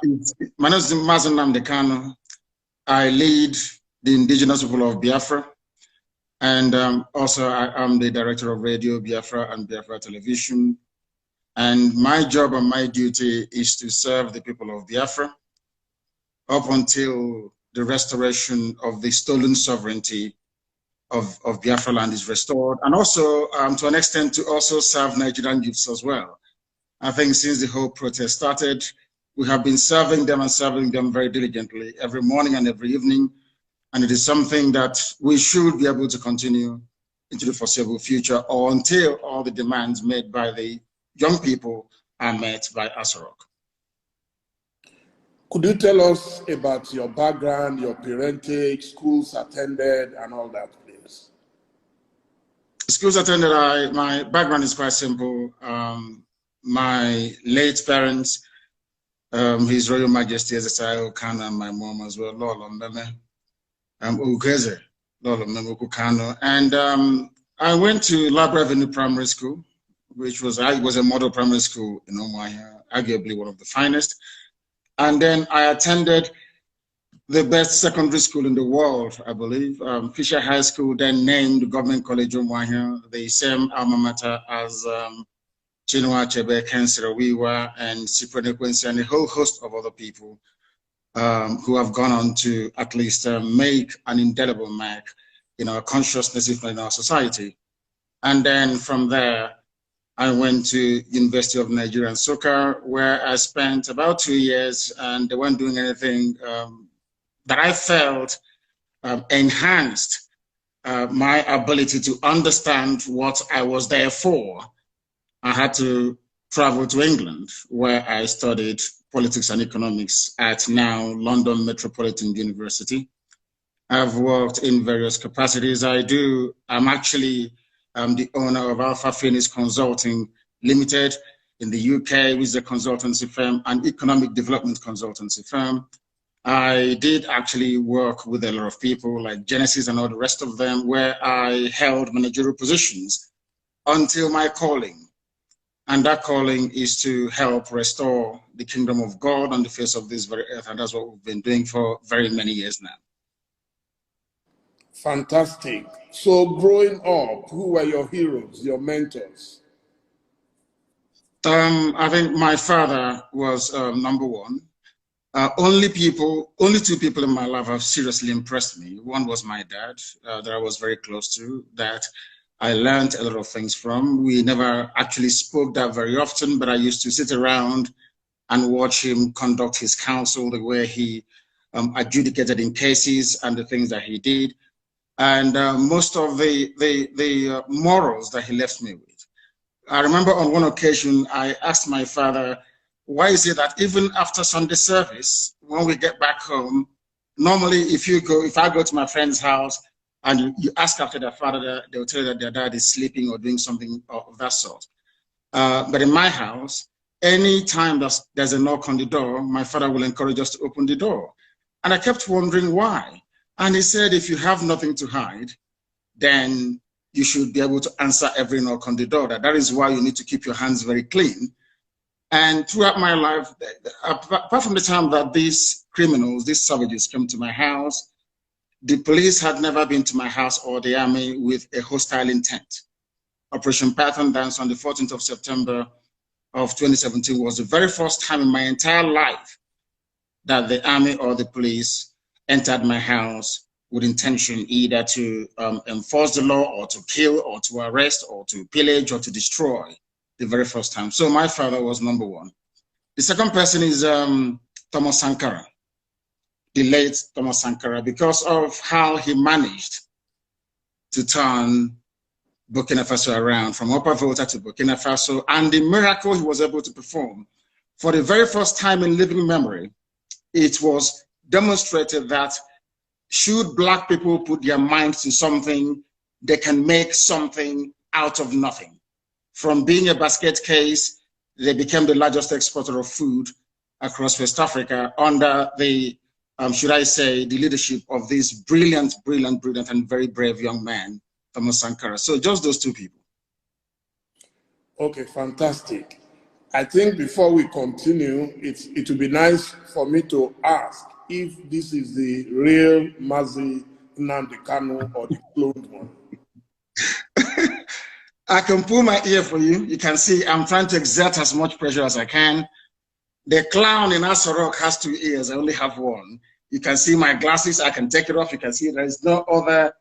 My name is Mazi Nnamdi Kanu. I lead the indigenous people of Biafra, and also I am the director of Radio Biafra and Biafra Television. And my job and my duty is to serve the people of Biafra up until the restoration of the stolen sovereignty of Biafra land is restored, and also to an extent to also serve Nigerian youths as well. I think since the whole protest started, we have been serving them very diligently every morning and every evening. And it is something that we should be able to continue into the foreseeable future, or until all the demands made by the young people are met by ASROC. Could you tell us about your background, your parentage, schools attended, and all that, please? Schools attended, my background is quite simple. My late parents, His Royal Majesty Ezekiel Kanu, and my mom as well, Lolo Meme, Ukeze, Lolo Meme Kanu. And I went to Labra Avenue Primary School, which was a model primary school in Umuahia, arguably one of the finest. And then I attended the best secondary school in the world, I believe, Fisher High School, then named Government College Umuahia, the same alma mater as Chinua Achebe, Kensira Wiwa, and Cyprian Quincy, and a whole host of other people who have gone on to at least make an indelible mark in our consciousness, if not in our society. And then from there, I went to University of Nigeria, Nsukka, where I spent about 2 years, and they weren't doing anything that I felt enhanced my ability to understand what I was there for. I had to travel to England, where I studied politics and economics at now London Metropolitan University. I've worked in various capacities. I'm actually the owner of Alpha Phoenix Consulting Limited in the UK, which is a consultancy firm, an economic development consultancy firm. I did actually work with a lot of people like Genesis and all the rest of them, where I held managerial positions until my calling. And that calling is to help restore the kingdom of God on the face of this very earth. And that's what we've been doing for very many years now. Fantastic. So growing up, who were your heroes, your mentors? I think my father was number one. Only two people in my life have seriously impressed me. One was my dad, that I was very close to, that I learned a lot of things from. We never actually spoke that very often, but I used to sit around and watch him conduct his counsel, the way he adjudicated in cases and the things that he did. And most of the morals that he left me with. I remember on one occasion, I asked my father, why is it that even after Sunday service, when we get back home, normally if I go to my friend's house and you ask after their father, they'll tell you that their dad is sleeping or doing something of that sort. But in my house, any time there's a knock on the door, my father will encourage us to open the door. And I kept wondering why. And he said, if you have nothing to hide, then you should be able to answer every knock on the door. That is why you need to keep your hands very clean. And throughout my life, apart from the time that these criminals, these savages came to my house, the police had never been to my house or the army with a hostile intent. Operation Python Dance on the 14th of September of 2017 was the very first time in my entire life that the army or the police entered my house with intention either to enforce the law or to kill or to arrest or to pillage or to destroy, the very first time. So my father was number one. The second person is Thomas Sankara, the late Thomas Sankara, because of how he managed to turn Burkina Faso around from Upper Volta to Burkina Faso, and the miracle he was able to perform. For the very first time in living memory, it was demonstrated that should Black people put their minds to something, they can make something out of nothing. From being a basket case, they became the largest exporter of food across West Africa under the, should I say, the leadership of this brilliant, and very brave young man, Thomas Sankara. So just those two people. Okay, fantastic. I think before we continue, it would be nice for me to ask if this is the real Mazi Nnamdi Kanu or the cloned one. I can pull my ear for you. You can see I'm trying to exert as much pressure as I can. The clown in Asorok has 2 ears. I only have 1. You can see my glasses. I can take it off. You can see there is no other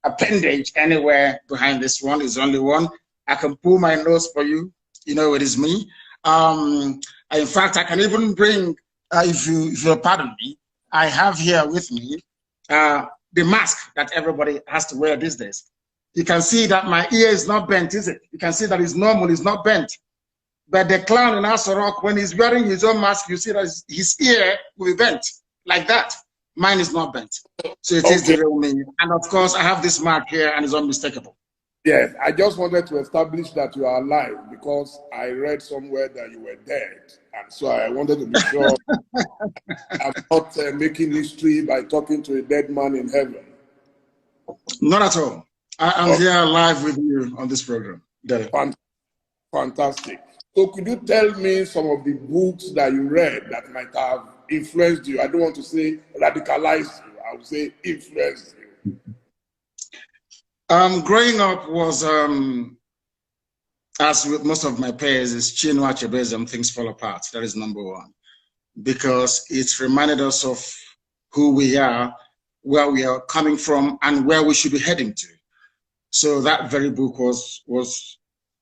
appendage anywhere behind this one. It's only one. I can pull my nose for you. You know it is me. In fact, I can even bring, if you'll pardon me, I have here with me the mask that everybody has to wear these days. You can see that my ear is not bent, is it? You can see that it's normal, it's not bent. But the clown in Asorok, when he's wearing his own mask, you see that his ear will be bent like that. Mine is not bent. So it is the real me. And of course, I have this mark here and it's unmistakable. Yes, I just wanted to establish that you are alive because I read somewhere that you were dead. And so I wanted to be sure I'm not making history by talking to a dead man in heaven. Not at all. I'm here live with you on this program. Fantastic. So could you tell me some of the books that you read that might have influenced you? I don't want to say radicalized you. I would say influenced you. Growing up was, as with most of my peers, is Chinua Achebe's Things Fall Apart. That is number 1. Because it's reminded us of who we are, where we are coming from, and where we should be heading to. So that very book was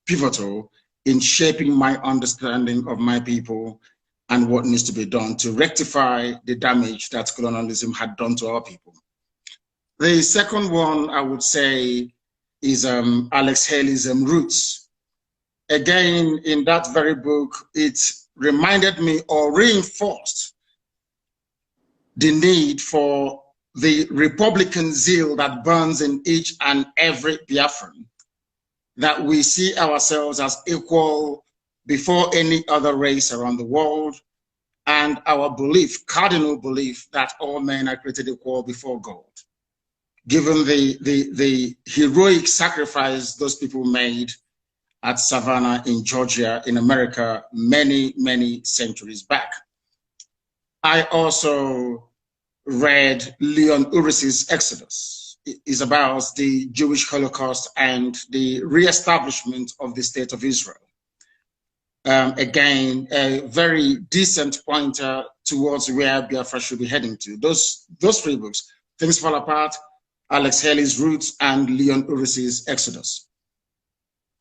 pivotal in shaping my understanding of my people and what needs to be done to rectify the damage that colonialism had done to our people. The second one, I would say, is Alex Haley's Roots. Again, in that very book, it reminded me or reinforced the need for the Republican zeal that burns in each and every Biafran, that we see ourselves as equal before any other race around the world, and our belief, cardinal belief, that all men are created equal before God. Given the heroic sacrifice those people made at Savannah in Georgia, in America, many, many centuries back. I also read Leon Uris's Exodus. It is about the Jewish Holocaust and the reestablishment of the State of Israel. Again, a very decent pointer towards where Biafra should be heading to. Those 3 books, Things Fall Apart, Alex Haley's Roots, and Leon Uris's Exodus.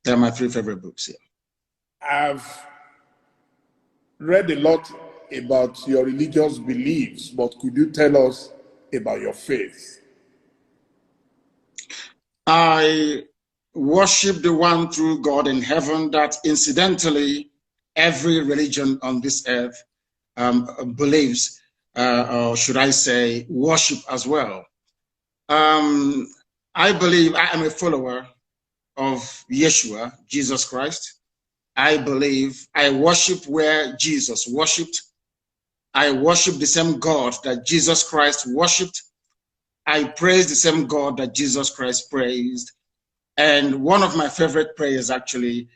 They're my 3 favorite books here. I've read a lot about your religious beliefs, but could you tell us about your faith? I worship the one true God in heaven that incidentally every religion on this earth believes, or should I say, worship as well. I believe I am a follower of Yeshua, Jesus Christ. I believe I worship where Jesus worshipped. I worship the same God that Jesus Christ worshipped. I praise the same God that Jesus Christ praised. And one of my favorite prayers actually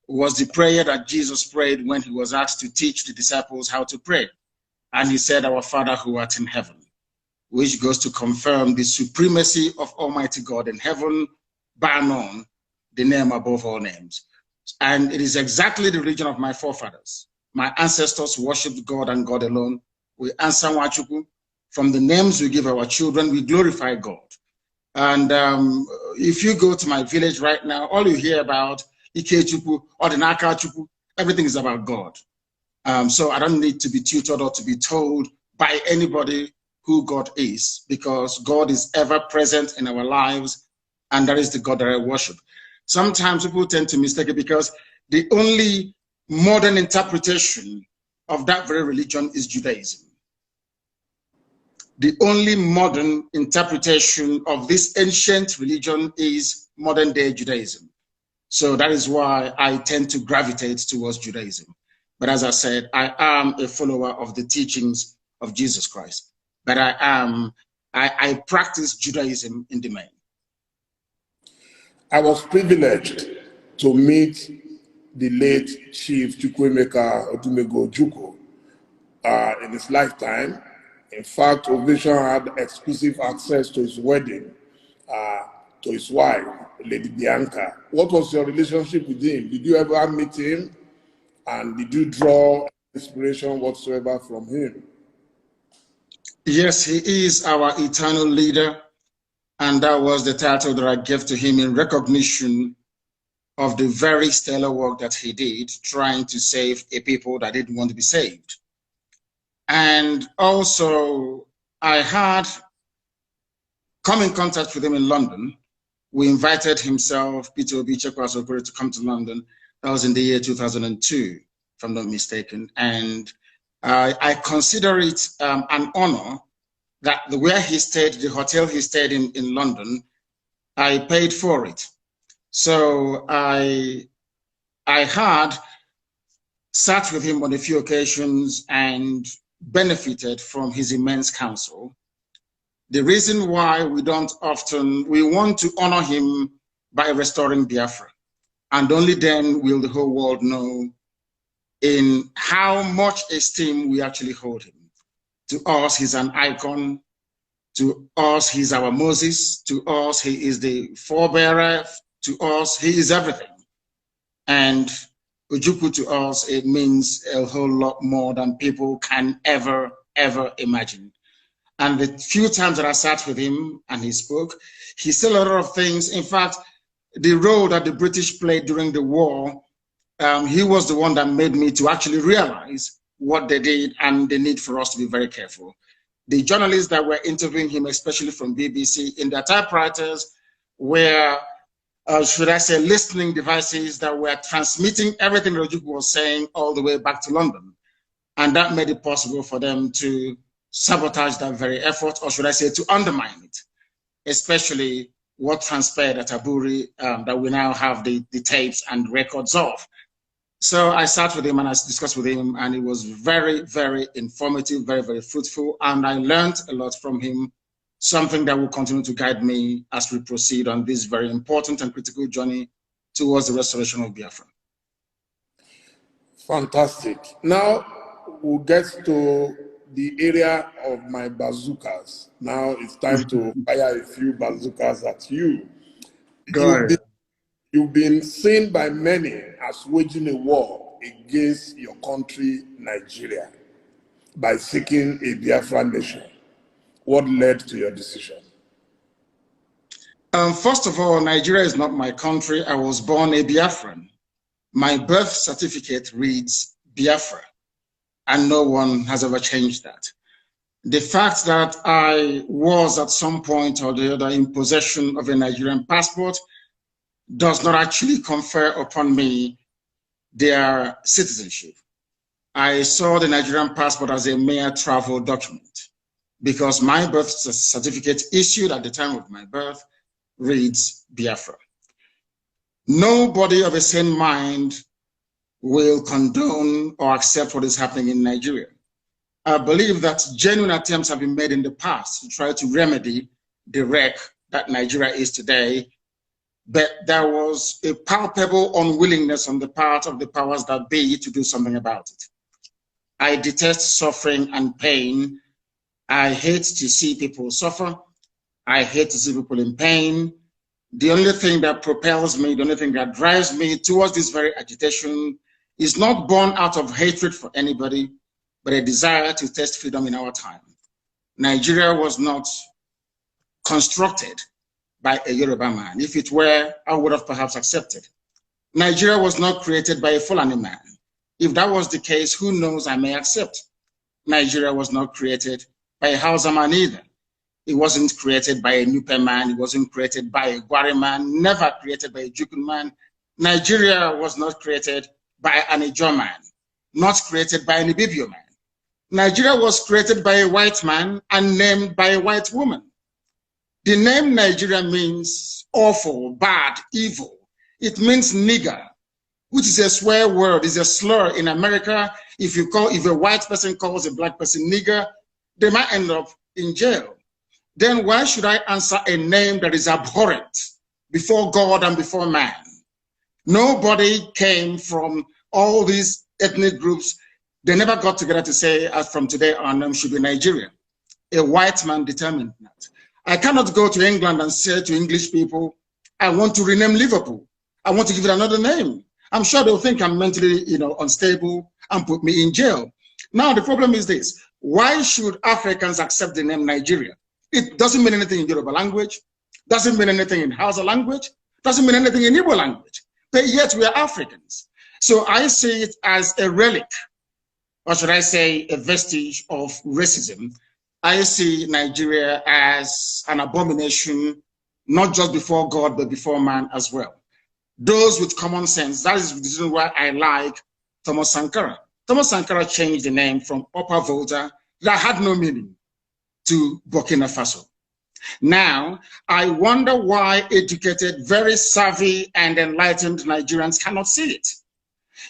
was the prayer that Jesus prayed when he was asked to teach the disciples how to pray. And he said, "Our Father who art in heaven," which goes to confirm the supremacy of Almighty God in heaven, bar none, the name above all names. And it is exactly the religion of my forefathers. My ancestors worshipped God and God alone. We answer Wachuku. From the names we give our children, we glorify God. And if you go to my village right now, all you hear about Ikechuku or the Nakachuku, everything is about God. So I don't need to be tutored or to be told by anybody who God is, because God is ever present in our lives, and that is the God that I worship. Sometimes people tend to mistake it because the only modern interpretation of that very religion is Judaism. The only modern interpretation of this ancient religion is modern day Judaism. So that is why I tend to gravitate towards Judaism. But as I said, I am a follower of the teachings of Jesus Christ. But I practice Judaism in the main. I was privileged to meet the late Chief Chukwuemeka Odumego Ojukwu in his lifetime. In fact, Ovation had exclusive access to his wedding, to his wife, Lady Bianca. What was your relationship with him? Did you ever meet him? And did you draw inspiration whatsoever from him? Yes, he is our eternal leader. And that was the title that I gave to him in recognition of the very stellar work that he did, trying to save a people that didn't want to be saved. And also, I had come in contact with him in London. We invited himself, Peter Obi Chekwasokore, to come to London. That was in the year 2002, if I'm not mistaken. And I consider it an honor that where he stayed, the hotel he stayed in London, I paid for it. So I had sat with him on a few occasions and benefited from his immense counsel. The reason why we want to honor him by restoring Biafra. And only then will the whole world know in how much esteem we actually hold him. To us, he's an icon. To us, he's our Moses. To us, he is the forebearer. To us, he is everything. And Ojukwu to us, it means a whole lot more than people can ever imagine. And the few times that I sat with him and he spoke, he said a lot of things. In fact, the role that the British played during the war, he was the one that made me to actually realize what they did and the need for us to be very careful. The journalists that were interviewing him, especially from BBC, in their typewriters were, should I say, listening devices that were transmitting everything Ojukwu was saying all the way back to London. And that made it possible for them to sabotage that very effort, or should I say, to undermine it, especially what transpired at Aburi, that we now have the tapes and records of. So I sat with him and I discussed with him, and it was very informative, very fruitful. And I learned a lot from him, something that will continue to guide me as we proceed on this very important and critical journey towards the restoration of Biafra. Fantastic. Now we'll get to the area of my bazookas. Now it's time to fire a few bazookas at you. You've been seen by many as waging a war against your country, Nigeria, by seeking a Biafra nation. What led to your decision? First of all, Nigeria is not my country. I was born a Biafran. My birth certificate reads Biafra, and no one has ever changed that. The fact that I was at some point or the other in possession of a Nigerian passport does not actually confer upon me their citizenship. I saw the Nigerian passport as a mere travel document because my birth certificate issued at the time of my birth reads Biafra. Nobody of a sane mind will condone or accept what is happening in Nigeria. I believe that genuine attempts have been made in the past to try to remedy the wreck that Nigeria is today, but there was a palpable unwillingness on the part of the powers that be to do something about it. I detest suffering and pain. I hate to see people suffer. I hate to see people in pain. The only thing that propels me, the only thing that drives me towards this very agitation is not born out of hatred for anybody, but a desire to test freedom in our time. Nigeria was not constructed by a Yoruba man. If it were, I would have perhaps accepted. Nigeria was not created by a Fulani man. If that was the case, who knows, I may accept. Nigeria was not created by a Hausa man either. It wasn't created by a Nupe man. It wasn't created by a Gwari man, never created by a Jukun man. Nigeria was not created by an Ijaw man, not created by an Ibibio man. Nigeria was created by a white man and named by a white woman. The name Nigeria means awful, bad, evil. It means nigger, which is a swear word, is a slur in America. If a white person calls a black person nigger, they might end up in jail. Then why should I answer a name that is abhorrent before God and before man? Nobody came from all these ethnic groups. They never got together to say, as from today our name should be Nigeria. A white man determined that. I cannot go to England and say to English people, I want to rename Liverpool. I want to give it another name. I'm sure they'll think I'm mentally, unstable and put me in jail. Now, the problem is this. Why should Africans accept the name Nigeria? It doesn't mean anything in Yoruba language, doesn't mean anything in Hausa language, doesn't mean anything in Igbo language, but yet we are Africans. So I see it as a relic, or should I say a vestige of racism. I see Nigeria as an abomination, not just before God, but before man as well. Those with common sense, that is the reason why I like Thomas Sankara. Thomas Sankara changed the name from Upper Volta, that had no meaning, to Burkina Faso. Now, I wonder why educated, very savvy and enlightened Nigerians cannot see it.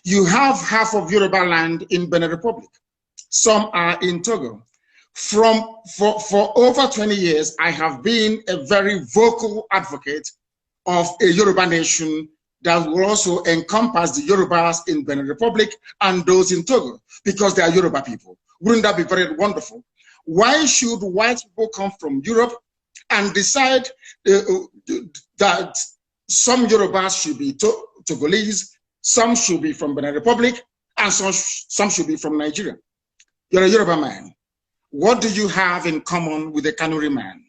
You have half of Yoruba land in Benin Republic. Some are in Togo. For over 20 years, I have been a very vocal advocate of a Yoruba nation that will also encompass the Yorubas in Benin Republic and those in Togo, because they are Yoruba people. Wouldn't that be very wonderful? Why should white people come from Europe and decide that some Yorubas should be Togolese, some should be from Benin Republic, and some should be from Nigeria? You're a Yoruba man. What do you have in common with a Kanuri man?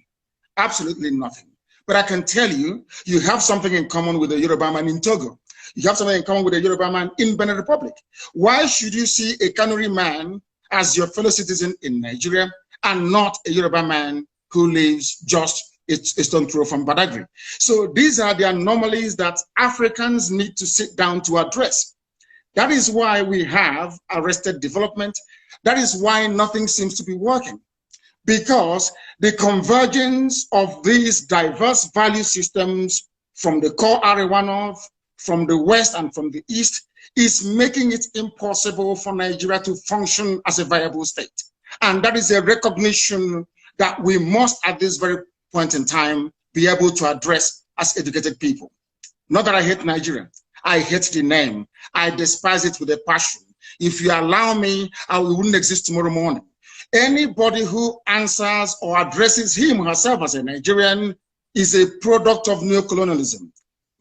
Absolutely nothing. But I can tell you, you have something in common with a Yoruba man in Togo. You have something in common with a Yoruba man in Benin Republic. Why should you see a Kanuri man as your fellow citizen in Nigeria and not a Yoruba man who lives just a stone throw from Badagry? So these are the anomalies that Africans need to sit down to address. That is why we have arrested development. That is why nothing seems to be working. Because the convergence of these diverse value systems from the core Arewa North, from the West and from the East is making it impossible for Nigeria to function as a viable state. And that is a recognition that we must at this very point in time be able to address as educated people. Not that I hate Nigeria. I hate the name. I despise it with a passion. If you allow me, I wouldn't exist tomorrow morning. Anybody who answers or addresses him or herself as a Nigerian is a product of neocolonialism,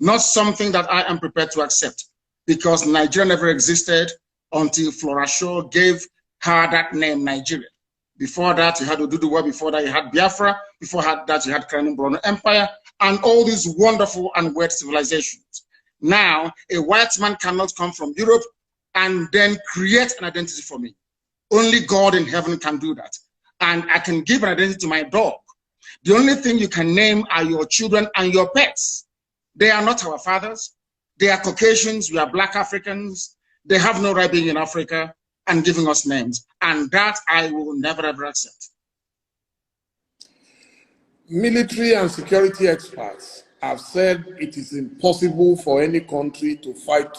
not something that I am prepared to accept, because Nigeria never existed until Flora Shaw gave her that name, Nigeria. Before that, you had Oduduwa, before that, you had Biafra, before that, you had Crown Brono Empire, and all these wonderful and weird civilizations. Now, a white man cannot come from Europe and then create an identity for me. Only God in heaven can do that. And I can give an identity to my dog. The only thing you can name are your children and your pets. They are not our fathers. They are Caucasians. We are Black Africans. They have no right being in Africa and giving us names. And that I will never, ever accept. Military and security experts have said it is impossible for any country to fight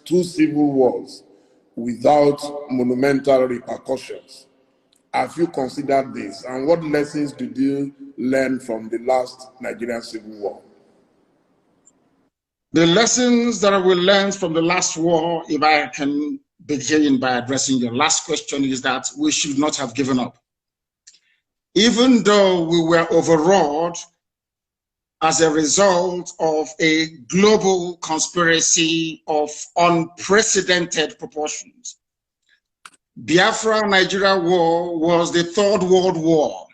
2 civil wars without monumental repercussions. Have you considered this? And what lessons did you learn from the last Nigerian Civil War? The lessons that I will learn from the last war, if I can begin by addressing your last question, is that we should not have given up. Even though we were overawed as a result of a global conspiracy of unprecedented proportions. Biafra-Nigeria war was the Third World War,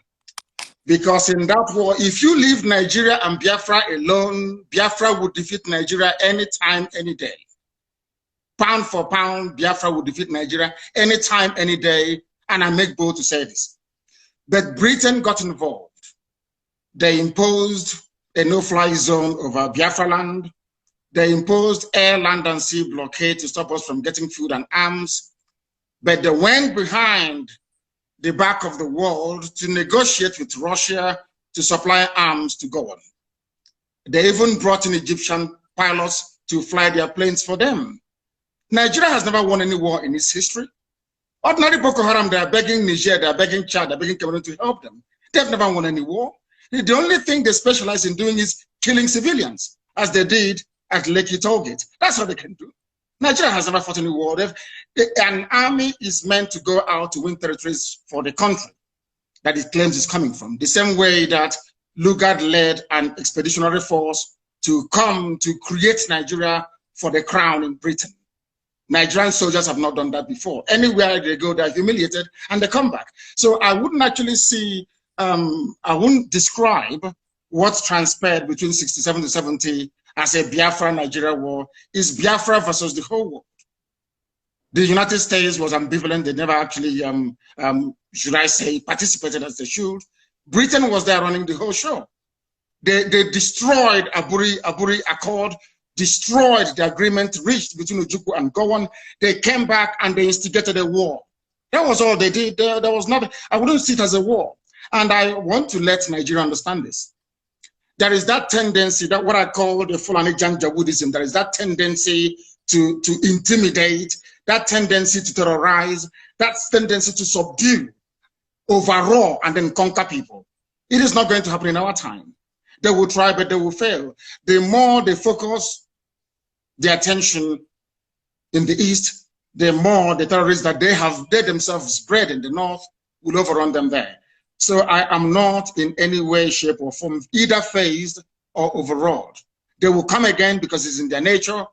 because in that war, if you leave Nigeria and Biafra alone, Biafra would defeat Nigeria anytime, any day. Pound for pound, Biafra would defeat Nigeria anytime, any day, and I make bold to say this. But Britain got involved. They imposed a no-fly zone over Biafra land. They imposed air, land, and sea blockade to stop us from getting food and arms. But they went behind the back of the world to negotiate with Russia to supply arms to go on. They even brought in Egyptian pilots to fly their planes for them. Nigeria has never won any war in its history. Ordinary Boko Haram, they are begging Niger, they are begging Chad, they are begging Cameroon to help them. They've never won any war. The only thing they specialize in doing is killing civilians, as they did at Lekki Tollgate. That's what they can do. Nigeria has never fought any war. An army is meant to go out to win territories for the country that it claims is coming from. The same way that Lugard led an expeditionary force to come to create Nigeria for the crown in Britain. Nigerian soldiers have not done that before. Anywhere they go, they're humiliated and they come back. So I wouldn't actually see, I wouldn't describe what transpired between 67 to 70 as a Biafra-Nigeria war. Is Biafra versus the whole world. The United States was ambivalent. They never actually, should I say, participated as they should. Britain was there running the whole show. They destroyed Aburi Accord, destroyed the agreement reached between Ojukwu and Gowon. They came back and they instigated a war. That was all they did. There was not, I wouldn't see it as a war. And I want to let Nigeria understand this. There is that tendency, that what I call the Fulani Janjaweedism, there is that tendency to intimidate, that tendency to terrorize, that tendency to subdue, overraw, and then conquer people. It is not going to happen in our time. They will try, but they will fail. The more they focus their attention in the East, the more the terrorists that they themselves bred in the North will overrun them there. So I am not in any way, shape, or form either phased or overawed. They will come again because it's in their nature,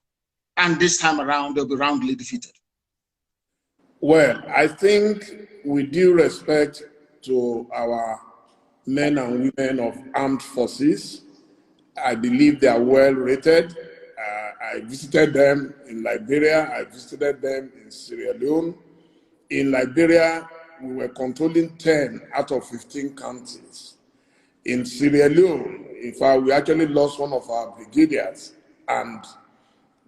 and this time around they'll be roundly defeated. Well, I think with due respect to our men and women of armed forces, I believe they are well rated. I visited them in Liberia. I visited them in Sierra Leone. In Liberia, we were controlling 10 out of 15 counties. In Sierra Leone, in fact, we actually lost one of our brigadiers, and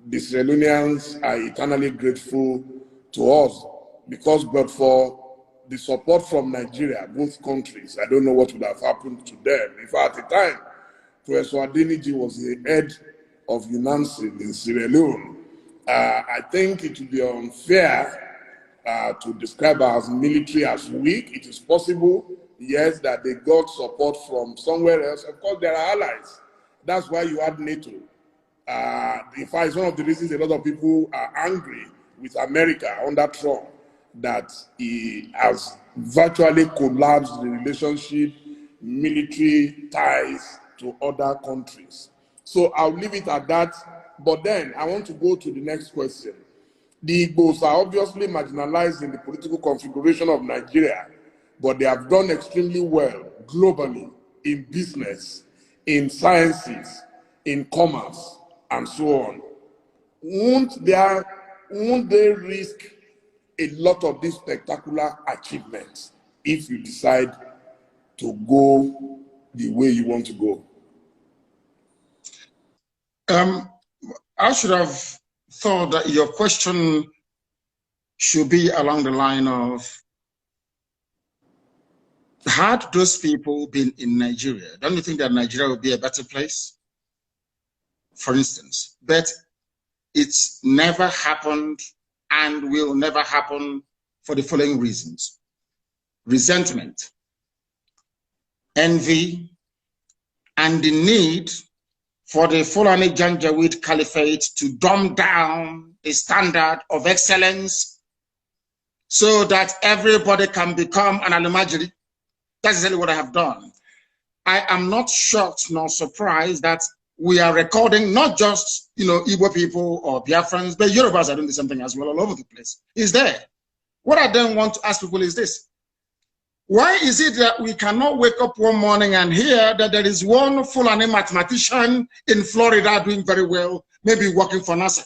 the Sierra Leoneans are eternally grateful to us, because but for the support from Nigeria, both countries, I don't know what would have happened to them. In fact, at the time, Professor Adeniji was the head of UNANSIL in Sierra Leone. I think it would be unfair to describe as military as weak. It is possible, yes, that they got support from somewhere else. Of course, there are allies. That's why you had NATO. In fact, it's one of the reasons a lot of people are angry with America under Trump, that he has virtually collapsed the relationship, military ties to other countries. So I'll leave it at that. But then I want to go to the next question. The Igbos are obviously marginalized in the political configuration of Nigeria, but they have done extremely well globally in business, in sciences, in commerce, and so on. Won't they risk a lot of these spectacular achievements if you decide to go the way you want to go? I should have thought that your question should be along the line of, had those people been in Nigeria, don't you think that Nigeria would be a better place? For instance, but it's never happened and will never happen for the following reasons: resentment, envy, and the need for the Fulani Janjaweed Caliphate to dumb down the standard of excellence so that everybody can become an Alumajiri. That's exactly what I have done. I am not shocked nor surprised that we are recording not just, Igbo people or Biafrans, but Yorubas are doing the same thing as well all over the place. It's there. What I then want to ask people is this: why is it that we cannot wake up one morning and hear that there is one Fulani mathematician in Florida doing very well, maybe working for NASA?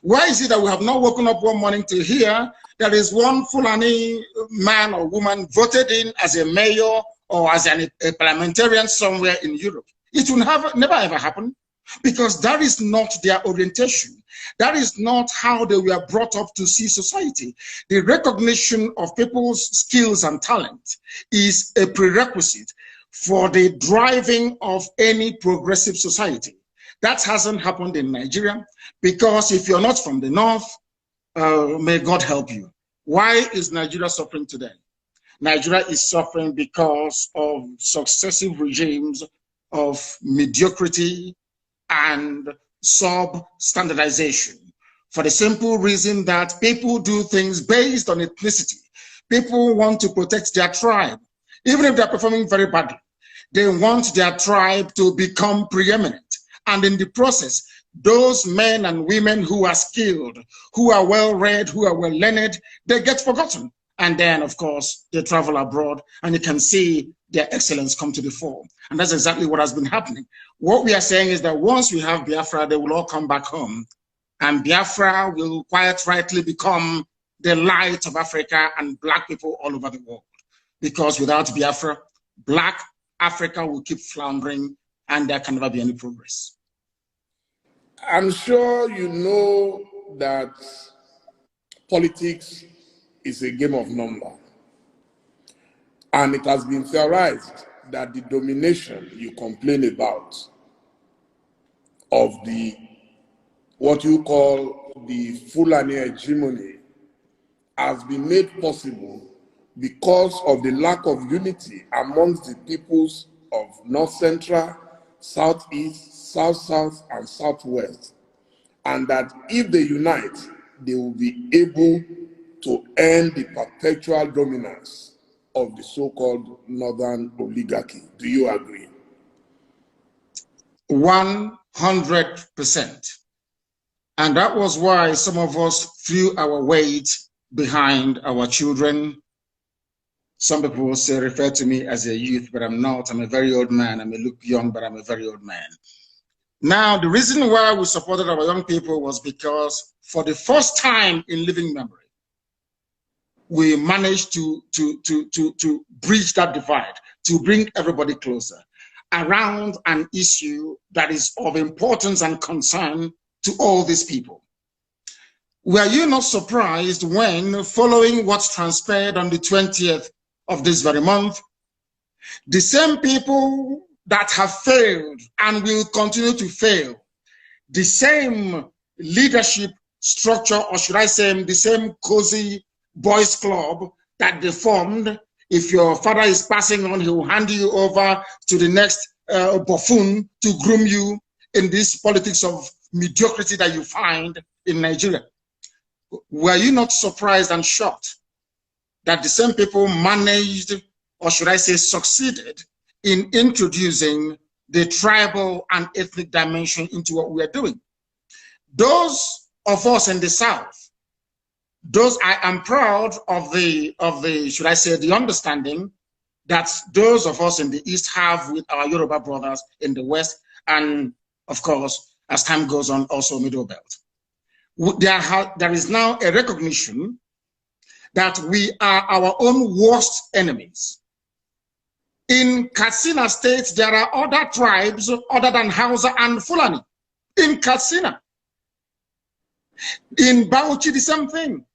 Why is it that we have not woken up one morning to hear there is one Fulani man or woman voted in as a mayor or as a parliamentarian somewhere in Europe? It will never ever happen, because that is not their orientation. That is not how they were brought up to see society. The recognition of people's skills and talent is a prerequisite for the driving of any progressive society. That hasn't happened in Nigeria, because if you're not from the North, may God help you. Why is Nigeria suffering today? Nigeria is suffering because of successive regimes of mediocrity and sub-standardization, for the simple reason that people do things based on ethnicity. People want to protect their tribe. Even if they're performing very badly, they want their tribe to become preeminent. And in the process, those men and women who are skilled, who are well-read, who are well-learned, they get forgotten. And then, of course, they travel abroad, and you can see their excellence come to the fore. And that's exactly what has been happening. What we are saying is that once we have Biafra, they will all come back home. And Biafra will quite rightly become the light of Africa and Black people all over the world. Because without Biafra, Black Africa will keep floundering, and there can never be any progress. I'm sure you know that politics is a game of number. And it has been theorized that the domination you complain about of the, what you call the Fulani hegemony, has been made possible because of the lack of unity amongst the peoples of North Central, Southeast, South-South, and Southwest. And that if they unite, they will be able to end the perpetual dominance of the so-called Northern oligarchy. Do you agree? 100%. And that was why some of us threw our weight behind our children. Some people will say, refer to me as a youth, but I'm not. I'm a very old man. I may look young, but I'm a very old man. Now, the reason why we supported our young people was because for the first time in living memory, we managed to bridge that divide, to bring everybody closer around an issue that is of importance and concern to all these people. Were you not surprised when, following what transpired on the 20th of this very month, the same people that have failed and will continue to fail, the same leadership structure, or should I say the same cozy boys club that they formed, if your father is passing on, he will hand you over to the next buffoon to groom you in this politics of mediocrity that you find in Nigeria. Were you not surprised and shocked that the same people managed, or should I say succeeded, in introducing the tribal and ethnic dimension into what we are doing? Those of us in the South, I am proud of the, should I say, the understanding that those of us in the East have with our Yoruba brothers in the West, and of course, as time goes on, also Middle Belt. There is now a recognition that we are our own worst enemies. In Katsina State, there are other tribes other than Hausa and Fulani. In Katsina. In Bauchi, the same thing.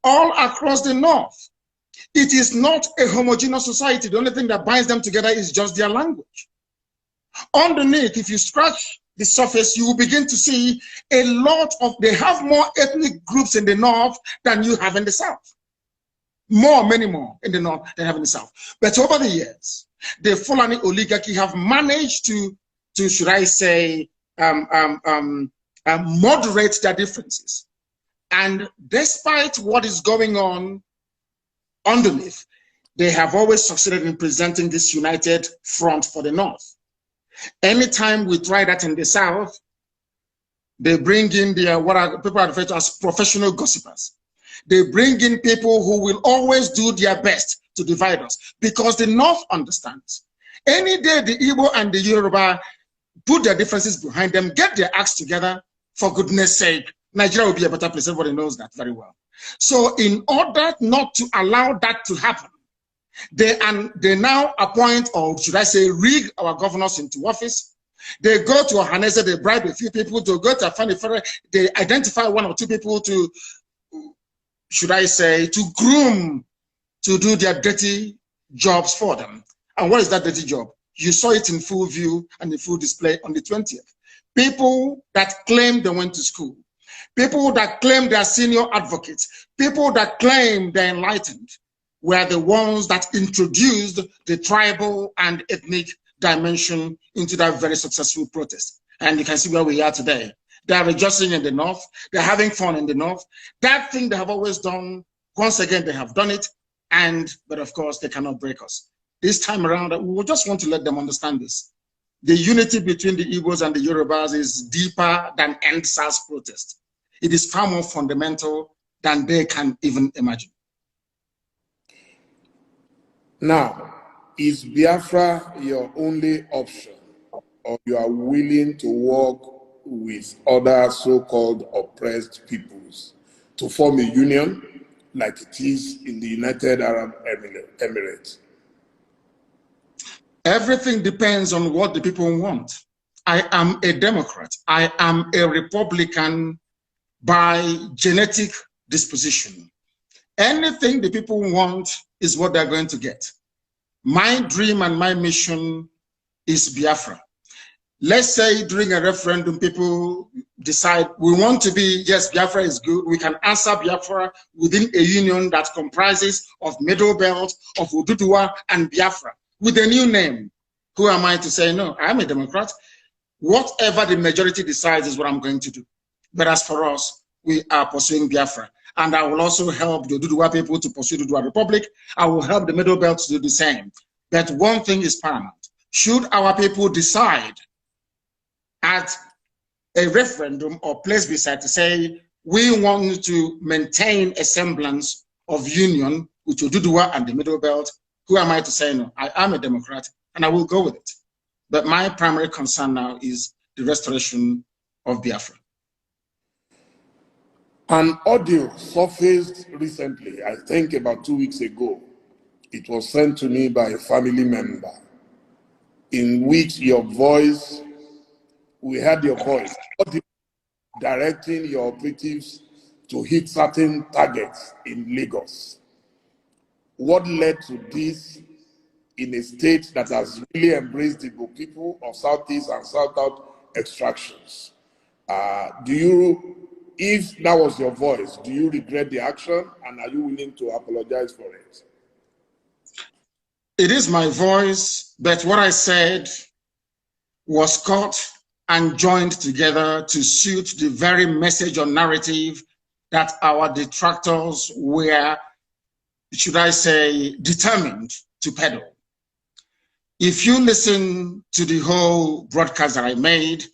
All across the north. It is not a homogeneous society. The only thing that binds them together is just their language. Underneath, if you scratch the surface, you will begin to see a lot of, they have more ethnic groups in the north than you have in the south. Many more in the north than have in the south. But over the years, the Fulani oligarchy have managed to should I say, moderate their differences. And despite what is going on underneath, they have always succeeded in presenting this united front for the north. Anytime we try that in the south, they bring in their, what people are referred to as professional gossipers. They bring in people who will always do their best to divide us, because the north understands. Any day the Igbo and the Yoruba put their differences behind them, get their acts together, for goodness sake, Nigeria will be a better place. Everybody knows that very well. So in order not to allow that to happen, they now appoint, or should I say, rig our governors into office. They go to Ohanese, they bribe a few people to go to Afani Fere, they identify one or two people to, should I say, to groom, to do their dirty jobs for them. And what is that dirty job? You saw it in full view and in full display on the 20th. People that claim they went to school, people that claim they are senior advocates, people that claim they're enlightened, were the ones that introduced the tribal and ethnic dimension into that very successful protest. And you can see where we are today. They are rejoicing in the north. They're having fun in the north. That thing they have always done, once again, they have done it. But of course, they cannot break us. This time around, we just want to let them understand this. The unity between the Igbos and the Yorubas is deeper than End SARS protest. It is far more fundamental than they can even imagine. Now, is Biafra your only option, or you are willing to work with other so-called oppressed peoples to form a union like it is in the United Arab Emirates? Everything depends on what the people want. I am a Democrat. I am a Republican by genetic disposition. Anything the people want is what they're going to get. My dream and my mission is Biafra. Let's say during a referendum, people decide we want to be, yes, Biafra is good. We can answer Biafra within a union that comprises of Middle Belt, of Oduduwa and Biafra with a new name. Who am I to say no? I'm a Democrat. Whatever the majority decides is what I'm going to do. But as for us, we are pursuing Biafra. And I will also help the Oduduwa people to pursue the Oduduwa Republic. I will help the Middle Belt to do the same. But one thing is paramount. Should our people decide at a referendum or place beside to say, we want to maintain a semblance of union with Oduduwa and the Middle Belt, who am I to say no? I am a Democrat and I will go with it. But my primary concern now is the restoration of Biafra. An audio surfaced recently, I think about 2 weeks ago. It was sent to me by a family member, in which we heard your voice, directing your operatives to hit certain targets in Lagos. What led to this in a state that has really embraced the Igbo people of Southeast and South extractions? If that was your voice, do you regret the action, and are you willing to apologize for it? It is my voice, but what I said was cut and joined together to suit the very message or narrative that our detractors were, should I say, determined to peddle. If you listen to the whole broadcast that I made,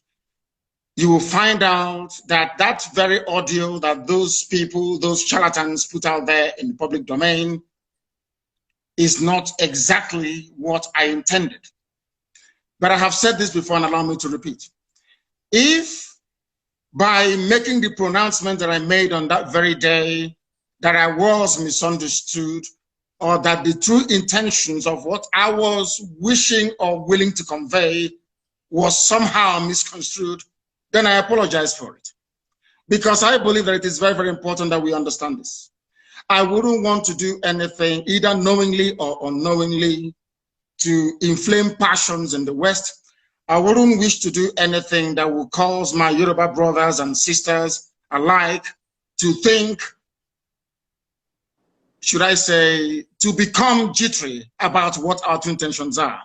you will find out that that very audio that those people, those charlatans put out there in the public domain is not exactly what I intended. But I have said this before and allow me to repeat. If by making the pronouncement that I made on that very day that I was misunderstood, or that the true intentions of what I was wishing or willing to convey was somehow misconstrued, then I apologize for it. Because I believe that it is very, very important that we understand this. I wouldn't want to do anything, either knowingly or unknowingly, to inflame passions in the West. I wouldn't wish to do anything that would cause my Yoruba brothers and sisters alike to think, should I say, to become jittery about what our true intentions are.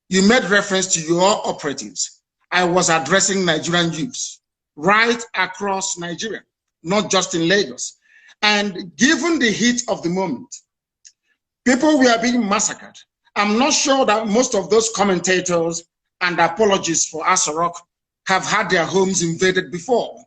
You made reference to your operatives. I was addressing Nigerian youths right across Nigeria, not just in Lagos. And given the heat of the moment, people were being massacred. I'm not sure that most of those commentators and apologists for Asorok have had their homes invaded before.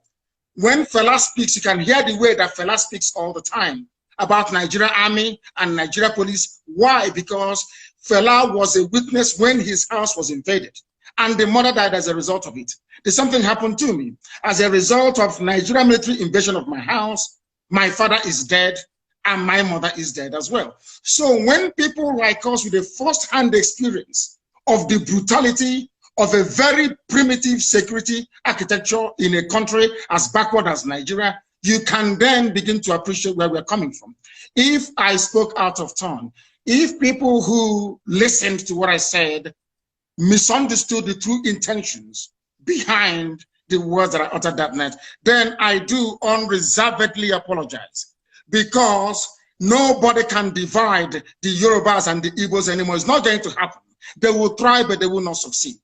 When Fela speaks, you can hear the way that Fela speaks all the time about Nigeria Army and Nigeria Police. Why? Because Fela was a witness when his house was invaded, and the mother died as a result of it. There's something happened to me. As a result of Nigeria military invasion of my house, my father is dead, and my mother is dead as well. So when people like us with a first-hand experience of the brutality of a very primitive security architecture in a country as backward as Nigeria, you can then begin to appreciate where we're coming from. If I spoke out of turn, if people who listened to what I said misunderstood the true intentions behind the words that I uttered that night, then I do unreservedly apologize, because nobody can divide the Yorubas and the Igbos anymore. It's not going to happen. They will try, but they will not succeed.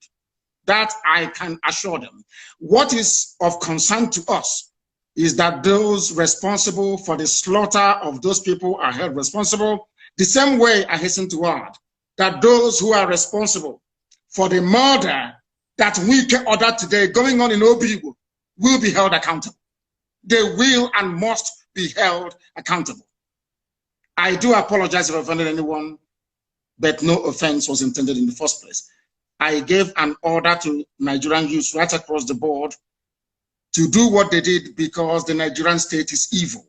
That I can assure them. What is of concern to us is that those responsible for the slaughter of those people are held responsible. The same way, I hasten to add, that those who are responsible for the murder that we ordered today going on in Obibo will be held accountable. They will and must be held accountable. I do apologize if I offended anyone, but no offense was intended in the first place. I gave an order to Nigerian youths right across the board to do what they did because the Nigerian state is evil.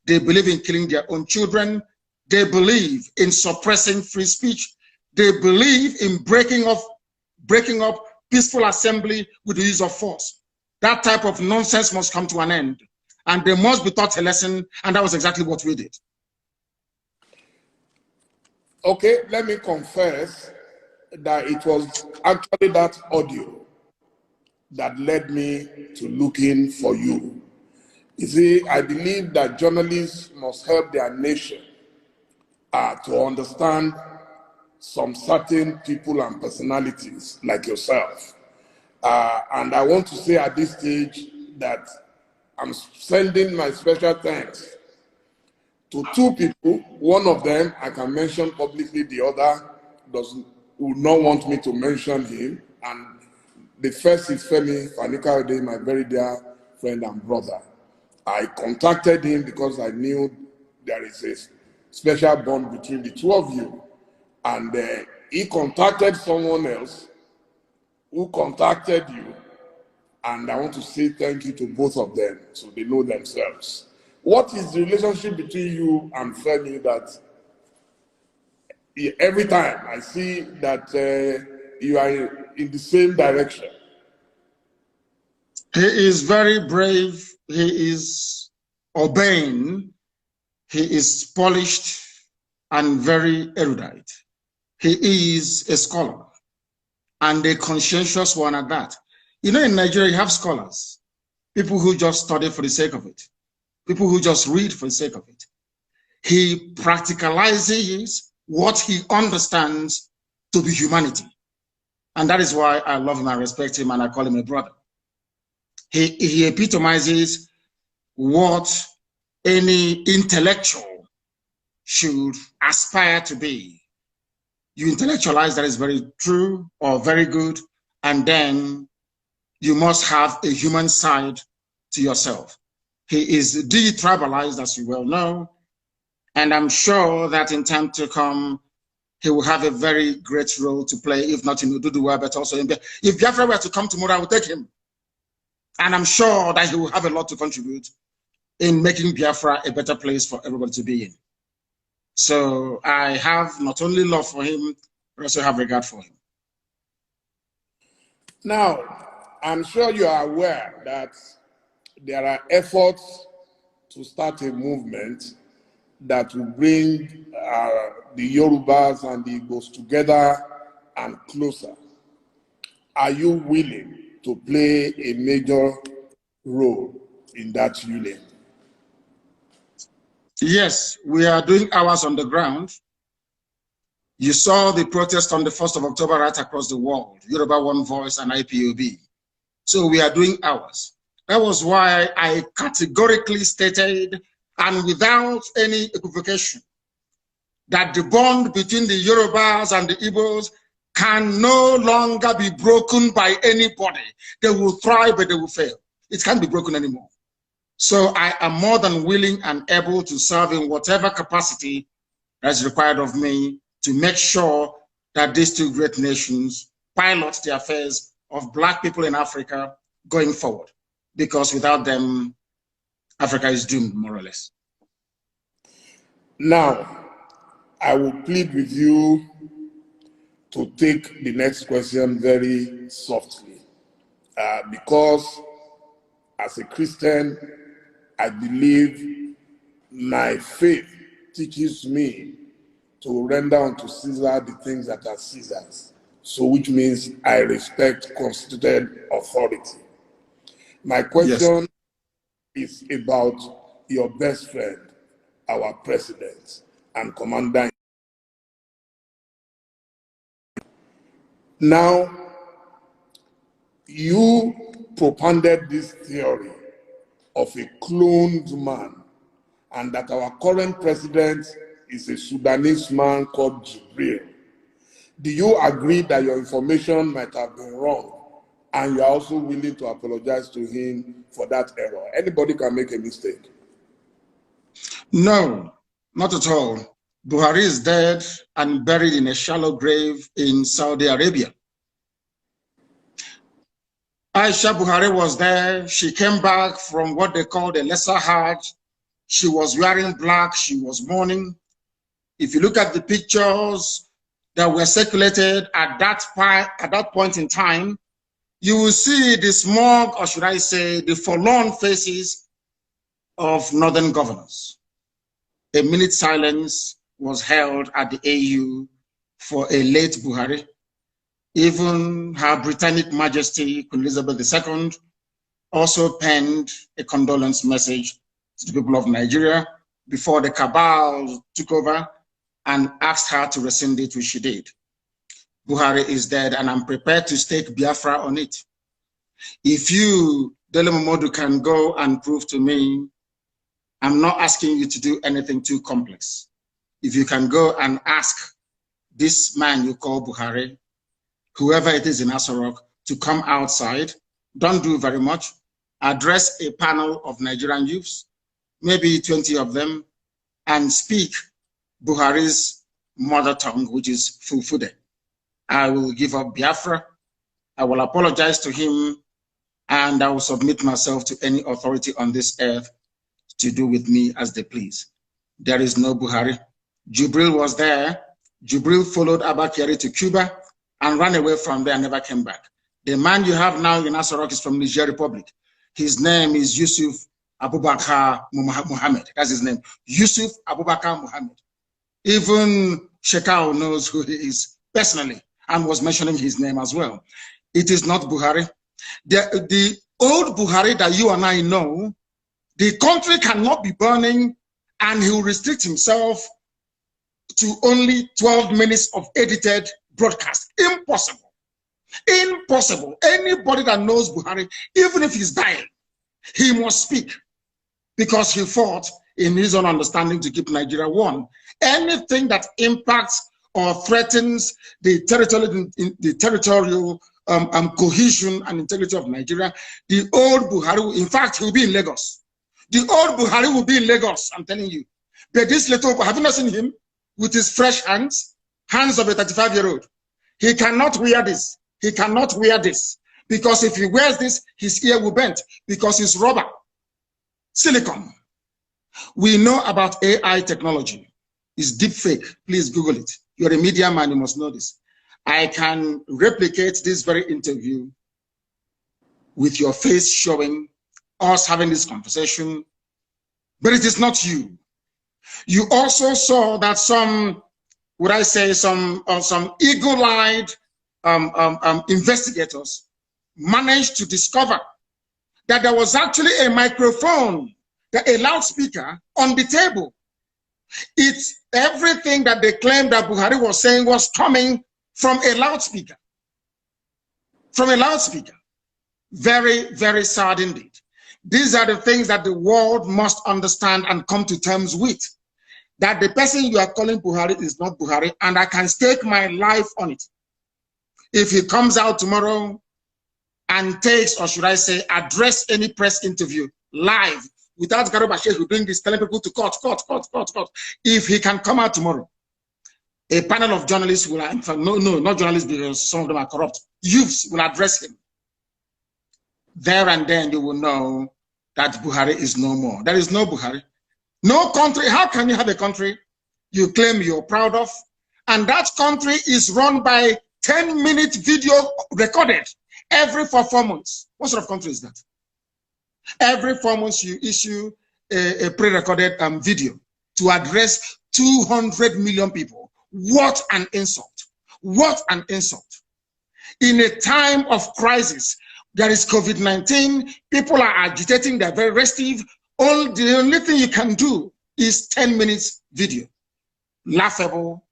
They believe in killing their own children. They believe in suppressing free speech. They believe in breaking up peaceful assembly with the use of force. That type of nonsense must come to an end. And they must be taught a lesson, and that was exactly what we did. Okay, let me confess that it was actually that audio that led me to looking for you. You see, I believe that journalists must help their nation to understand some certain people and personalities like yourself. And I want to say at this stage that I'm sending my special thanks to two people. One of them I can mention publicly, the other would not want me to mention him. And the first is Femi Fanikaode, my very dear friend and brother. I contacted him because I knew there is a special bond between the two of you. And he contacted someone else who contacted you. And I want to say thank you to both of them so they know themselves. What is the relationship between you and Femi that every time I see that you are in the same direction? He is very brave. He is urbane. He is polished and very erudite. He is a scholar and a conscientious one at that. You know, in Nigeria, you have scholars, people who just study for the sake of it, people who just read for the sake of it. He practicalizes what he understands to be humanity. And that is why I love him, I respect him, and I call him a brother. He epitomizes what any intellectual should aspire to be. You intellectualize, that is very true or very good, and then you must have a human side to yourself. He is de-tribalized, as you well know, and I'm sure that in time to come, he will have a very great role to play, if not in Ududuwa, but also in Biafra. If Biafra were to come tomorrow, I would take him. And I'm sure that he will have a lot to contribute in making Biafra a better place for everybody to be in. So I have not only love for him, but also have regard for him. Now, I'm sure you are aware that there are efforts to start a movement that will bring the Yorubas and the Igbos together and closer. Are you willing to play a major role in that union? Yes, we are doing ours on the ground. You saw the protest on the 1st of October right across the world, Yoruba One Voice and IPOB. So we are doing ours. That was why I categorically stated, and without any equivocation, that the bond between the Yorubas and the Igbos can no longer be broken by anybody. They will thrive, but they will fail. It can't be broken anymore. So I am more than willing and able to serve in whatever capacity that is required of me to make sure that these two great nations pilot the affairs of Black people in Africa going forward. Because without them, Africa is doomed, more or less. Now, I will plead with you to take the next question very softly. Because as a Christian, I believe my faith teaches me to render unto Caesar the things that are Caesar's. So which means I respect constituted authority. My question is about your best friend, our president and commander. Now, You propounded this theory of a cloned man, and that our current president is a Sudanese man called Jibril. Do you agree that your information might have been wrong, and you are also willing to apologize to him for that error? Anybody can make a mistake. No, not at all. Buhari is dead and buried in a shallow grave in Saudi Arabia. Aisha Buhari was there. She came back from what they called a lesser Hajj. She was wearing black. She was mourning. If you look at the pictures that were circulated at that point in time, you will see the smug, or should I say, the forlorn faces of northern governors. A minute silence was held at the AU for a late Buhari. Even Her Britannic Majesty, Queen Elizabeth II, also penned a condolence message to the people of Nigeria before the cabal took over and asked her to rescind it, which she did. Buhari is dead, and I'm prepared to stake Biafra on it. If you, Dele Momodu, can go and prove to me, I'm not asking you to do anything too complex. If you can go and ask this man you call Buhari, whoever it is in Asarok, to come outside, don't do very much, address a panel of Nigerian youths, maybe 20 of them, and speak Buhari's mother tongue, which is Fulfude. I will give up Biafra, I will apologize to him, and I will submit myself to any authority on this earth to do with me as they please. There is no Buhari. Jibril was there. Jibril followed Abba Kyari to Cuba and ran away from there and never came back. The man you have now in Asarok is from Niger Republic. His name is Yusuf Abubakar Muhammad. That's his name. Yusuf Abubakar Muhammad. Even Shekau knows who he is personally and was mentioning his name as well. It is not Buhari. The old Buhari that you and I know, the country cannot be burning and he will restrict himself to only 12 minutes of edited broadcast. Impossible. Impossible. Anybody that knows Buhari, even if he's dying, he must speak because he fought in his own understanding to keep Nigeria one. Anything that impacts or threatens the territorial cohesion and integrity of Nigeria, the old Buhari, in fact, he will be in Lagos. The old Buhari will be in Lagos, I'm telling you. But this little, have you not seen him with his fresh hands of a 35-year-old? He cannot wear this. He cannot wear this. Because if he wears this, his ear will bend because it's rubber, silicone. We know about AI technology. It's deep fake. Please Google it. You're a media man, you must know this. I can replicate this very interview with your face showing us having this conversation, but it is not you. You also saw that some, would I say, some eagle-eyed investigators managed to discover that there was actually a microphone, a loudspeaker on the table. It's everything that they claimed that Buhari was saying was coming from a loudspeaker. From a loudspeaker. Very, very sad indeed. These are the things that the world must understand and come to terms with. That the person you are calling Buhari is not Buhari, and I can stake my life on it. If he comes out tomorrow and takes, or should I say, address any press interview live without Garuba Sheikh who bring this, telling people to cut. If he can come out tomorrow, a panel of journalists will, in fact, no, not journalists because some of them are corrupt, youths will address him. There and then you will know that Buhari is no more. There is no Buhari. No country. How can you have a country you claim you're proud of, and that country is run by 10-minute video recorded every 4 months? What sort of country is that? Every 4 months you issue a pre-recorded video to address 200 million people. What an insult. What an insult. In a time of crisis, there is COVID-19, people are agitating, they're very restive. The only thing you can do is 10 minutes video. Laughable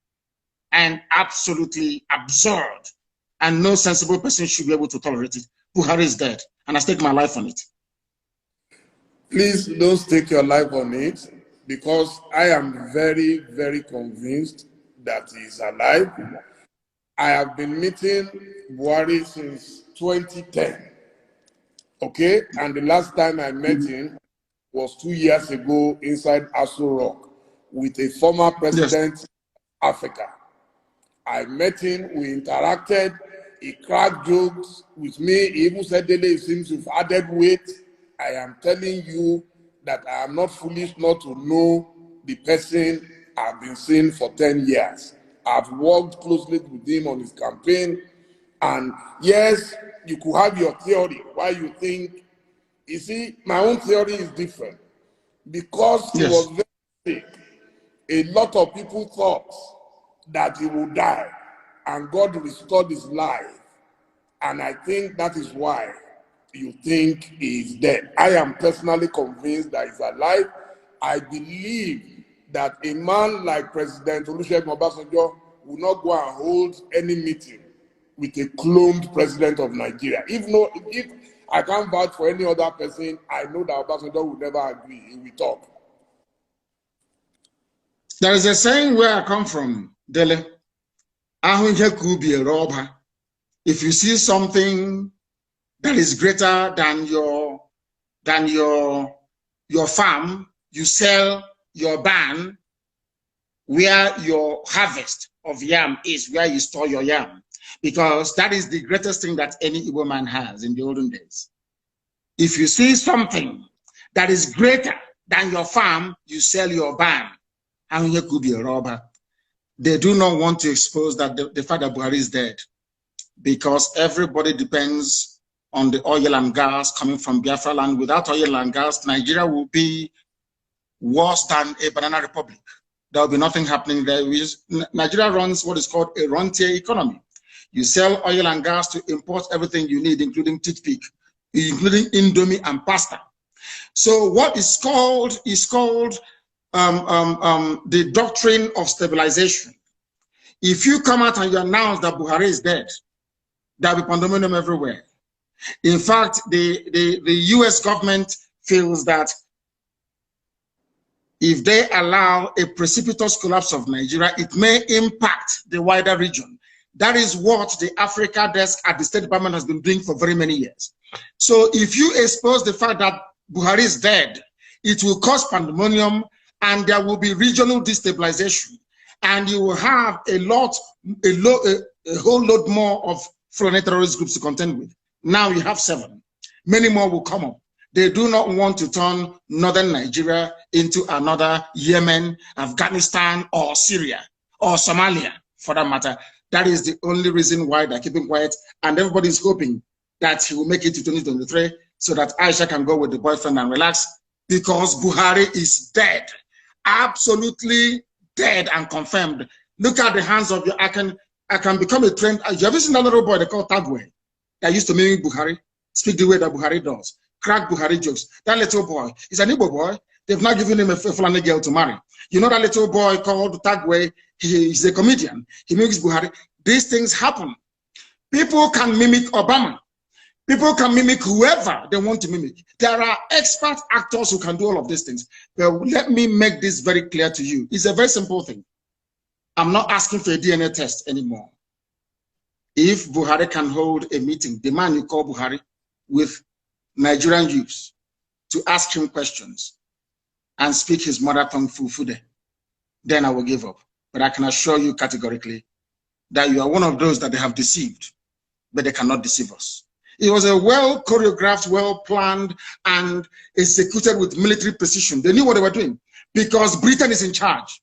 and absolutely absurd. And no sensible person should be able to tolerate it. Buhari is dead, and I stake my life on it. Please don't stake your life on it, because I am very, very convinced that he is alive. I have been meeting Buhari since 2010. Okay, and the last time I met him was 2 years ago inside Aso Rock with a former president of Africa. I met him, we interacted, he cracked jokes with me, he even said, Dele, it seems you've added weight. I am telling you that I am not foolish not to know the person I've been seeing for 10 years. I've worked closely with him on his campaign, and yes, you could have your theory why you think, you see, my own theory is different. Because he was very sick, a lot of people thought that he would die, and God restored his life. And I think that is why you think he is dead. I am personally convinced that he's alive. I believe that a man like President Olusegun Obasanjo will not go and hold any meeting with a cloned president of Nigeria. If I can't vouch for any other person, I know that Obasanjo will never agree. He will talk. There is a saying where I come from, Dele. If you see something that is greater than your farm, you sell your barn where your harvest of yam is, where you store your yam, because that is the greatest thing that any Igbo man has in the olden days. If you see something that is greater than your farm, you sell your barn. And you could be a robber. They do not want to expose that the fact that Buhari is dead, because everybody depends on the oil and gas coming from Biafra land. Without oil and gas, Nigeria will be worse than a banana republic. There will be nothing happening there. Nigeria runs what is called a rentier economy. You sell oil and gas to import everything you need, including toothpick, including Indomie and pasta. So what is called the doctrine of stabilization. If you come out and you announce that Buhari is dead, there will be pandemonium everywhere. In fact, the US government feels that if they allow a precipitous collapse of Nigeria, it may impact the wider region. That is what the Africa desk at the State Department has been doing for very many years. So if you expose the fact that Buhari is dead, it will cause pandemonium, and there will be regional destabilization, and you will have a whole lot more of foreign terrorist groups to contend with. Now you have 7. Many more will come up. They do not want to turn northern Nigeria into another Yemen, Afghanistan, or Syria, or Somalia, for that matter. That is the only reason why they're keeping quiet, and everybody is hoping that he will make it to 2023 so that Aisha can go with the boyfriend and relax, because Buhari is dead. Absolutely dead and confirmed. Look at the hands of your, I can become a trend. You ever seen that little boy they call Tagwe that used to mimic Buhari, speak the way that Buhari does, crack Buhari jokes? That little boy is an Igbo boy. They've not given him a Fulani girl to marry. You know that little boy called Tagwe, he's a comedian. He mimics Buhari. These things happen. People can mimic Obama. People can mimic whoever they want to mimic. There are expert actors who can do all of these things. But let me make this very clear to you. It's a very simple thing. I'm not asking for a DNA test anymore. If Buhari can hold a meeting, the man you call Buhari, with Nigerian youths to ask him questions and speak his mother tongue Fufude, then I will give up. But I can assure you categorically that you are one of those that they have deceived, but they cannot deceive us. It was a well choreographed, well planned, and executed with military precision. They knew what they were doing because Britain is in charge.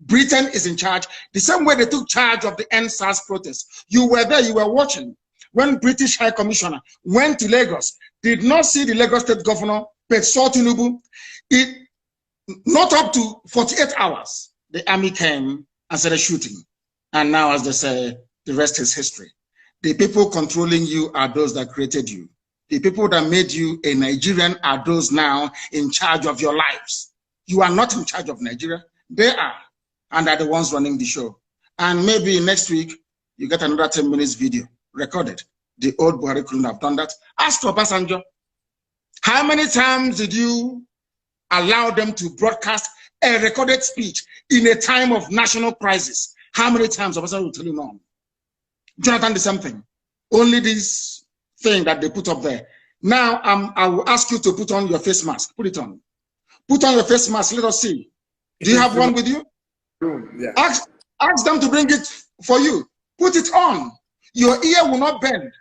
Britain is in charge. The same way they took charge of the NSAS protests. You were there, you were watching. When British High Commissioner went to Lagos, did not see the Lagos State Governor, but saw Tinubu. Not up to 48 hours, the army came and started shooting. And now, as they say, the rest is history. The people controlling you are those that created you. The people that made you a Nigerian are those now in charge of your lives. You are not in charge of Nigeria. They are, and are the ones running the show. And maybe next week, you get another 10 minutes video recorded. the old Buhari couldn't have done that. Ask Obasanjo. How many times did you allow them to broadcast a recorded speech in a time of national crisis? How many times? Obasanjo will tell you no. Jonathan did something. Only this thing that they put up there. Now, I will ask you to put on your face mask. Put it on. Put on your face mask. Let us see. Do you have one with you? Yeah. Ask them to bring it for you. Put it on. Your ear will not bend.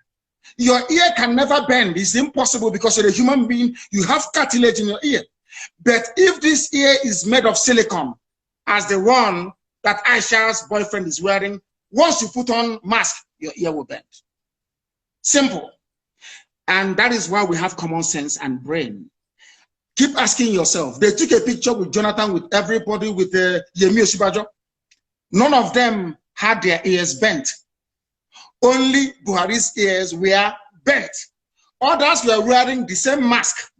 Your ear can never bend. It's impossible because you're a human being. You have cartilage in your ear. But if this ear is made of silicone, as the one that Aisha's boyfriend is wearing, once you put on mask, your ear will bend. Simple. And that is why we have common sense and brain. Keep asking yourself. They took a picture with Jonathan, with everybody, with Yemi Osinbajo. None of them had their ears bent. Only Buhari's ears were bent. Others were wearing the same mask,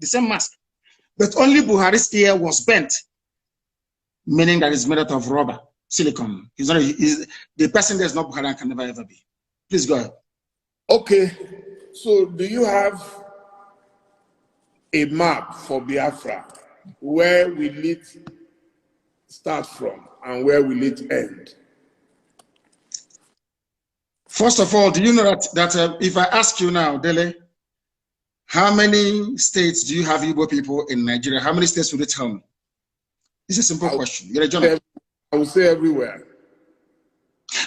but only Buhari's ear was bent, meaning that it's made out of rubber, silicone. The person that's not Buhari and can never ever be. Please go ahead. Okay, so do you have a map for Biafra? Where will it start from and where will it end? First of all, do you know that if I ask you now, Dele, how many states do you have Igbo people in Nigeria? How many states would you tell me? It's a simple question. You're a journalist. I would say everywhere.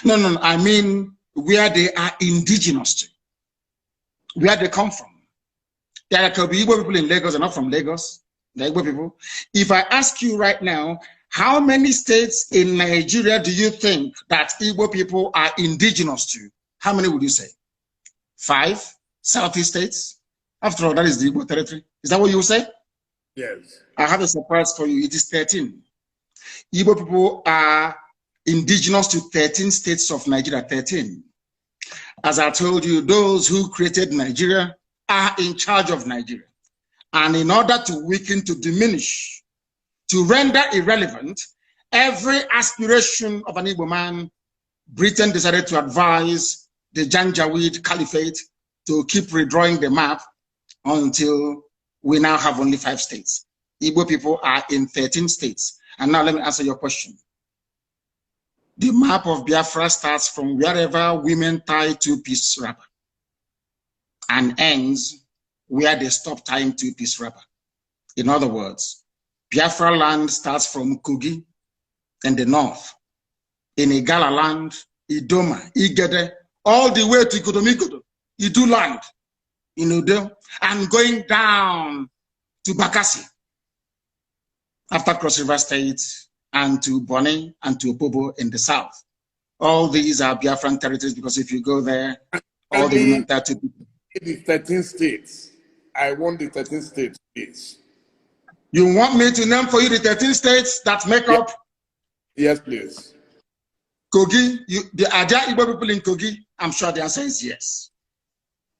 No. I mean where they are indigenous to, where they come from. There could be Igbo people in Lagos and not from Lagos. The Igbo people. If I ask you right now, how many states in Nigeria do you think that Igbo people are indigenous to? How many would you say? 5 Southeast states? After all, that is the Igbo territory. Is that what you say? Yes. I have a surprise for you. It is 13. Igbo people are indigenous to 13 states of Nigeria. 13. As I told you, those who created Nigeria are in charge of Nigeria. And in order to weaken, to diminish, to render irrelevant every aspiration of an Igbo man, Britain decided to advise the Janjaweed Caliphate to keep redrawing the map until we now have only 5 states. Igbo people are in 13 states. And now let me answer your question. The map of Biafra starts from wherever women tie 2-piece wrapper and ends where they stop tying 2-piece wrapper. In other words, Biafra land starts from Kogi in the north, in Igala land, Idoma, Igede, all the way to Ikodomikodo, Idu land, in Udo, and going down to Bakassi, after Cross River State, and to Bonny, and to Opobo in the south. All these are Biafran territories because if you go there, all the women tie 2 people. The 13 states. I want the 13 states, please. You want me to name for you the 13 states that make up? Yes, please. Kogi, are there Igbo people in Kogi? I'm sure the answer is yes.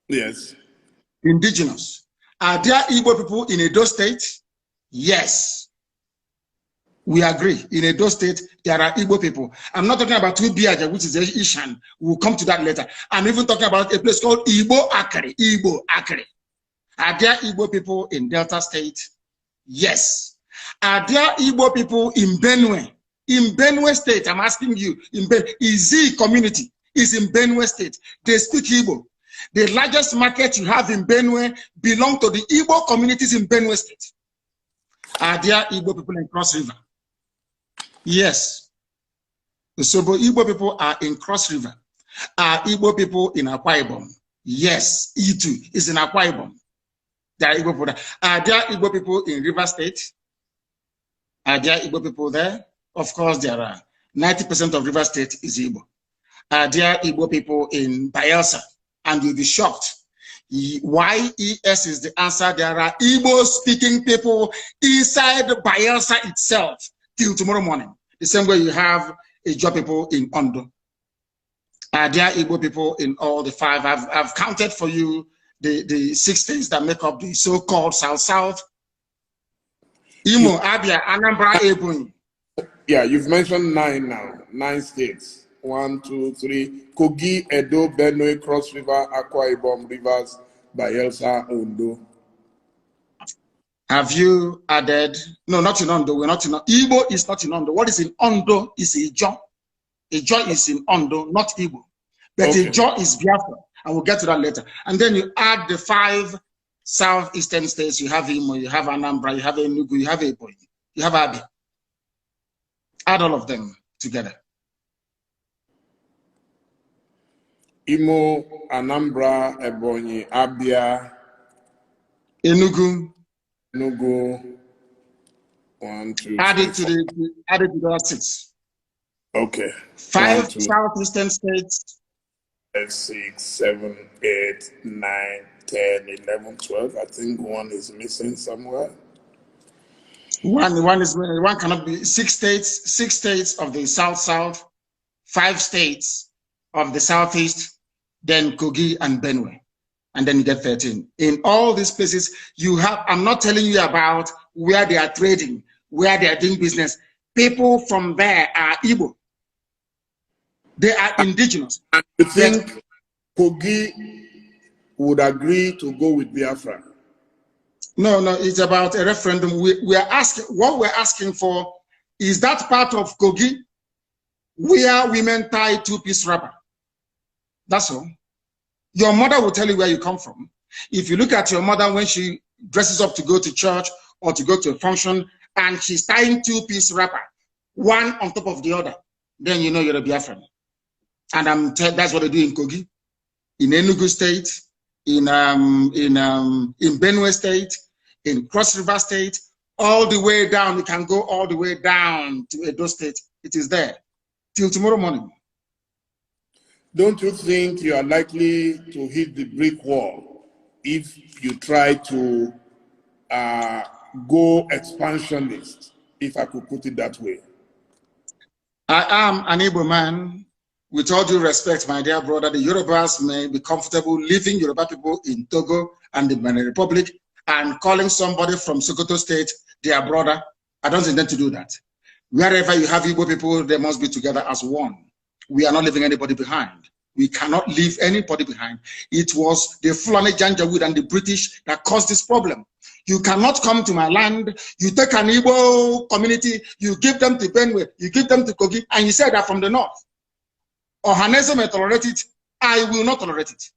Yes. Indigenous. Are there Igbo people in Edo State? Yes. We agree. In Edo State, there are Igbo people. I'm not talking about Tubiaja, which is Ishan. We'll come to that later. I'm even talking about a place called Igbo Akere. Igbo Akere. Are there Igbo people in Delta State? Yes. Are there Igbo people in Benue? In Benue State, I'm asking you, Izi community is in Benue State. They speak Igbo. The largest market you have in Benue belong to the Igbo communities in Benue State. Are there Igbo people in Cross River? Yes. So Igbo people are in Cross River. Are Igbo people in Akwa Ibom? Yes. E2 is in Akwa Ibom. There are Igbo people there. Are there Igbo people in River State? Are there Igbo people there? Of course there are. 90% of River State is Igbo. Are there Igbo people in Bayelsa? And you'll be shocked. YES is the answer. There are Igbo-speaking people inside Bayelsa itself till tomorrow morning. The same way you have Igbo people in Ondo. Are there Igbo people in all the 5? I've counted for you the 6 states that make up the so-called South-South. Imo, Abia, Anambra, Ebonyi. Yeah, you've mentioned 9 now. 9 states. 1, 2, 3. Kogi, Edo, Benue, Cross River, Akwa Ibom, Rivers, Bayelsa, Ondo. Have you added? No, not in Ondo. We're not in Ondo. Igbo is not in Ondo. What is in Ondo is Ijo. Ijo is in Ondo, not Igbo. But okay. Ijo is Biafra. And we'll get to that later. And then you add the 5 southeastern states. You have Imo, you have Anambra, you have Enugu, you have Ebonyi, you have Abia. Add all of them together. Imo, Anambra, Ebonyi, Abia, Enugu. 1, 2, added to the 6. Okay. 5 southeastern states. 6, 7, 8, 9, 10, 11, 12. I think one is missing somewhere. One cannot be 6 states. 6 states of the south, 5 states of the southeast, then Kogi and Benue. And then you get 13. In all these places, you have, I'm not telling you about where they are trading, where they are doing business. People from there are Igbo. They are indigenous. And you think Kogi would agree to go with Biafra? No, it's about a referendum. What we're asking for is that part of Kogi where women tie 2-piece wrapper. That's all. Your mother will tell you where you come from. If you look at your mother when she dresses up to go to church or to go to a function and she's tying 2-piece wrapper, one on top of the other, then you know you're a Biafran. And that's what they do in Kogi, in Enugu State, in Benue State, in Cross River State, all the way down. You can go all the way down to Edo State. It is there till tomorrow morning. Don't you think you are likely to hit the brick wall if you try to go expansionist, if I could put it that way? I am an Igbo man. With all due respect, my dear brother, the Yorubas may be comfortable leaving Yoruba people in Togo and the Benin Republic and calling somebody from Sokoto State their brother. I don't intend to do that. Wherever you have Igbo people, they must be together as one. We are not leaving anybody behind. We cannot leave anybody behind. It was the Fulani Janjaweed and the British that caused this problem. You cannot come to my land, you take an Igbo community, you give them to Benue, you give them to Kogi, and you say that from the north. Ohanese may tolerate it, I will not tolerate it.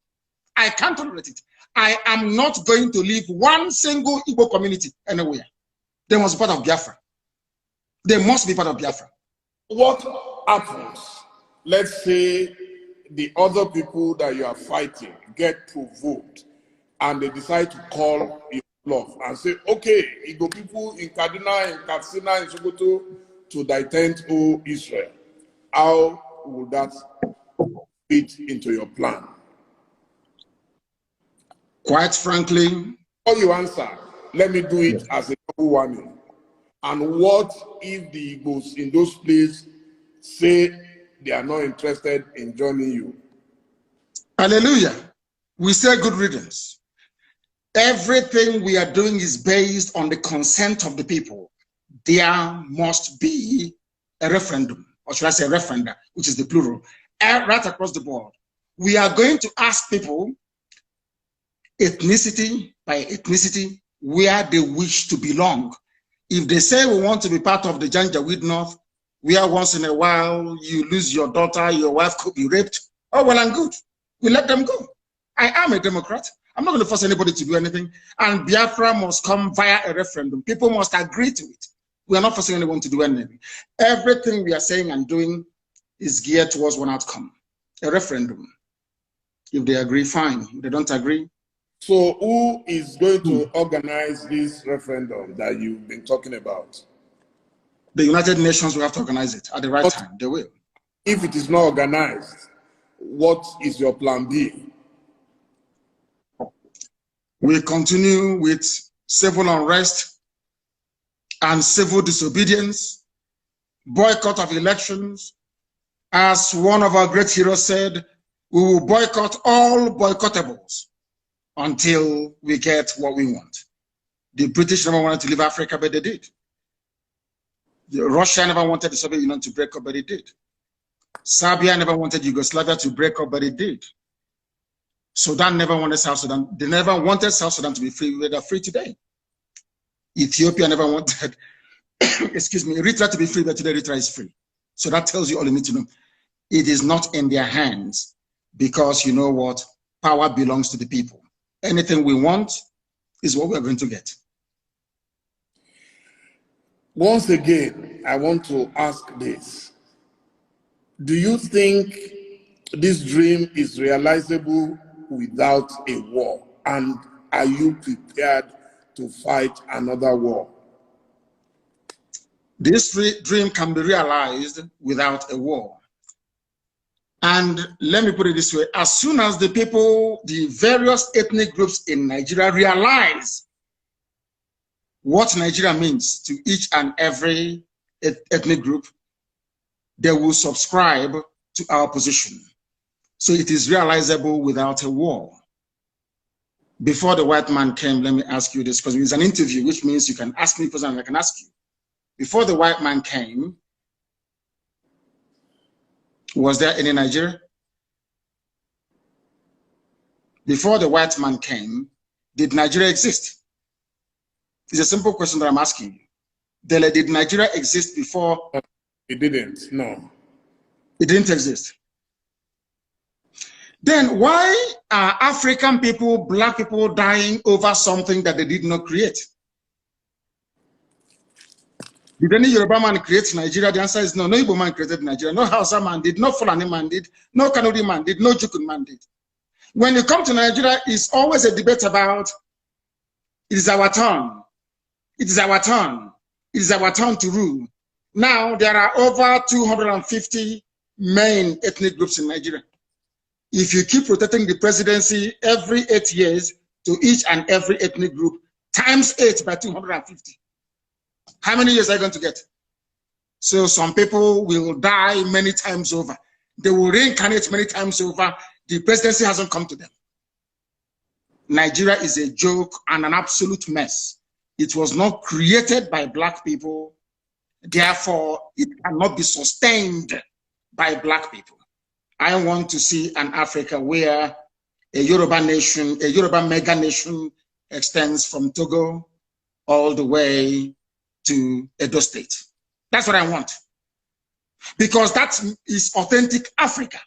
I can't tolerate it. I am not going to leave one single Igbo community anywhere. They must be part of Biafra. They must be part of Biafra. What happens? Let's say the other people that you are fighting get provoked and they decide to call your bluff and say, okay, Igbo people in Kaduna, in Katsina, in Sokoto to thy tent, O Israel. How would that fit into your plan? Quite frankly, before you answer, let me do it as a double warning. And what if the Igbos in those places say they are not interested in joining you? Hallelujah. We say good riddance. Everything we are doing is based on the consent of the people. There must be a referendum, or should I say referenda, which is the plural, right across the board. We are going to ask people, ethnicity by ethnicity, where they wish to belong. If they say we want to be part of the Janjaweed North, where once in a while you lose your daughter, your wife could be raped, oh, well and good. We let them go. I am a Democrat. I'm not going to force anybody to do anything. And Biafra must come via a referendum. People must agree to it. We are not forcing anyone to do anything. Everything we are saying and doing is geared towards one outcome, a referendum. If they agree, fine. If they don't agree. So who is going to organize this referendum that you've been talking about? The United Nations will have to organize it at the right time. They will. If it is not organized, what is your plan B? We continue with civil unrest and civil disobedience, boycott of elections. As one of our great heroes said, we will boycott all boycottables until we get what we want. The British never wanted to leave Africa, but they did. Russia never wanted the Soviet Union to break up, but it did. Serbia never wanted Yugoslavia to break up, but it did. Sudan never wanted South Sudan. They never wanted South Sudan to be free. They're free today. Ethiopia never wanted, excuse me, Eritrea to be free, but today Eritrea is free. So that tells you all you need to know. It is not in their hands because you know what? Power belongs to the people. Anything we want is what we're going to get. Once again, I want to ask this. Do you think this dream is realizable without a war? And are you prepared to fight another war? This dream can be realized without a war. And let me put it this way, as soon as the people, the various ethnic groups in Nigeria realize what Nigeria means to each and every ethnic group, they will subscribe to our position. So it is realizable without a war. Before the white man came, let me ask you this, because it's an interview, which means you can ask me a question and I can ask you. Before the white man came, was there any Nigeria? Before the white man came, did Nigeria exist? It's a simple question that I'm asking you. Dele, did Nigeria exist before? It didn't, no. It didn't exist. Then why are African people, black people dying over something that they did not create? Did any Yoruba man create Nigeria? The answer is no. No Igbo man created Nigeria. No Hausa man did. No Fulani man did. No Kanuri man did. No Jukun man did. When you come to Nigeria, it's always a debate about it is our turn. It is our turn. It is our turn to rule. Now, there are over 250 main ethnic groups in Nigeria. If you keep rotating the presidency every 8 years to each and every ethnic group, times 8 by 250. How many years are you going to get? So some people will die many times over. They will reincarnate many times over. The presidency hasn't come to them. Nigeria is a joke and an absolute mess. It was not created by black people. Therefore, it cannot be sustained by black people. I want to see an Africa where a Yoruba nation, a Yoruba mega nation extends from Togo all the way to Edo State. That's what I want. Because that is authentic Africa.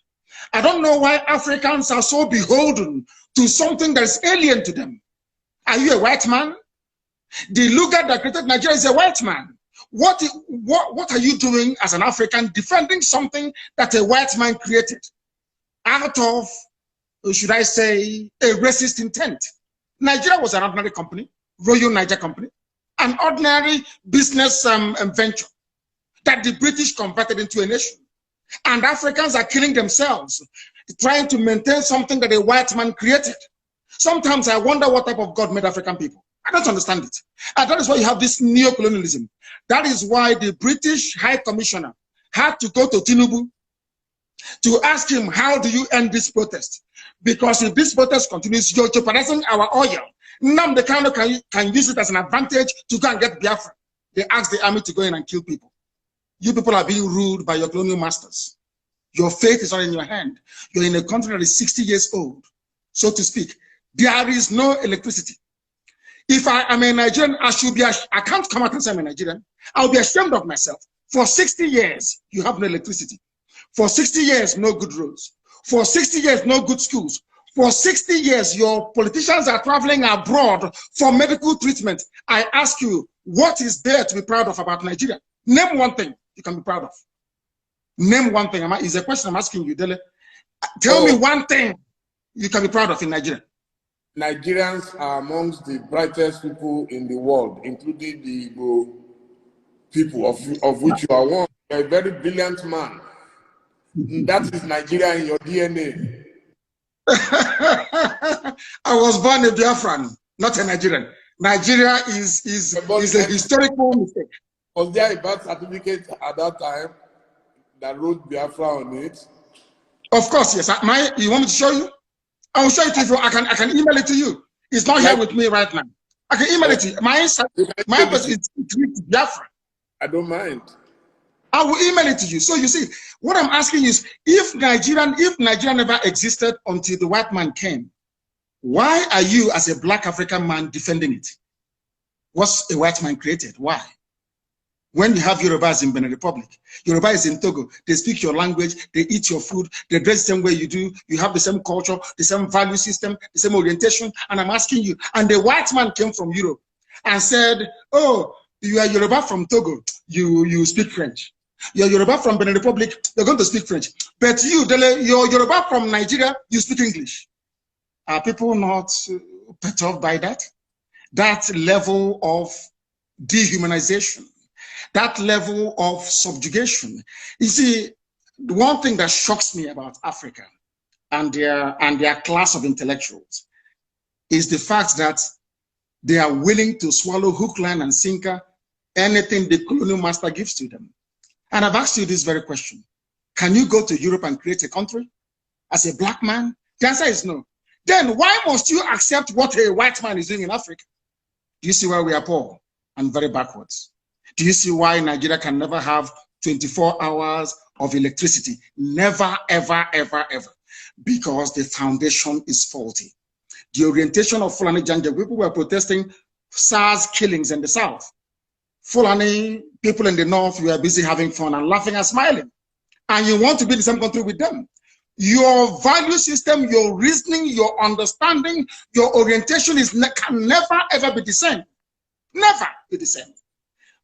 I don't know why Africans are so beholden to something that is alien to them. Are you a white man? The Lugard that created Nigeria is a white man. What are you doing as an African defending something that a white man created out of, should I say, a racist intent? Nigeria was an ordinary company, Royal Niger Company, an ordinary business venture that the British converted into a nation. And Africans are killing themselves, trying to maintain something that a white man created. Sometimes I wonder what type of God made African people. I don't understand it. And that is why you have this neo-colonialism. That is why the British High Commissioner had to go to Tinubu to ask him, how do you end this protest? Because if this protest continues, you're jeopardizing our oil. Nnamdi Kanu can use it as an advantage to go and get Biafra. They asked the army to go in and kill people. You people are being ruled by your colonial masters. Your fate is not in your hand. You're in a country that is 60 years old, so to speak. There is no electricity. If I am a Nigerian, I can't come out and say I'm a Nigerian. I'll be ashamed of myself. For 60 years, you have no electricity. For 60 years, no good roads. For 60 years, no good schools. For 60 years, your politicians are traveling abroad for medical treatment. I ask you, what is there to be proud of about Nigeria? Name one thing you can be proud of. Name one thing. Is a question I'm asking you, Dele. Tell me one thing you can be proud of in Nigeria. Nigerians are amongst the brightest people in the world, including the Igbo people, of which you are one. You're a very brilliant man. That is Nigeria in your DNA. I was born a Biafran, not a Nigerian. Nigeria is a historical mistake. Was there a birth certificate at that time that wrote Biafra on it? Of course, yes. You want me to show you? I will show it to you. I can email it to you. It's not here with me right now. I can email it to you. My person is Biafra. I don't mind. I will email it to you. So you see, what I'm asking is, if Nigeria never existed until the white man came, why are you, as a black African man, defending it? What's a white man created? Why? When you have Yorubas in Benin Republic, Yoruba is in Togo, they speak your language, they eat your food, they dress the same way you do, you have the same culture, the same value system, the same orientation, and I'm asking you, and the white man came from Europe and said, oh, you are Yoruba from Togo, you speak French. You're Yoruba from Benin Republic, you're going to speak French. But you, Dele, you're Yoruba from Nigeria, you speak English. Are people not perturbed by that? That level of dehumanization, that level of subjugation. You see, the one thing that shocks me about Africa and their class of intellectuals is the fact that they are willing to swallow hook, line, and sinker anything the colonial master gives to them. And I've asked you this very question. Can you go to Europe and create a country as a black man? The answer is no. Then why must you accept what a white man is doing in Africa? Do you see why we are poor and very backwards? Do you see why Nigeria can never have 24 hours of electricity? Never, ever, ever, ever. Because the foundation is faulty. The orientation of Fulani Janja, people were protesting SARS killings in the south. Fulani people in the north were busy having fun and laughing and smiling. And you want to be in the same country with them. Your value system, your reasoning, your understanding, your orientation can never ever be the same. Never be the same.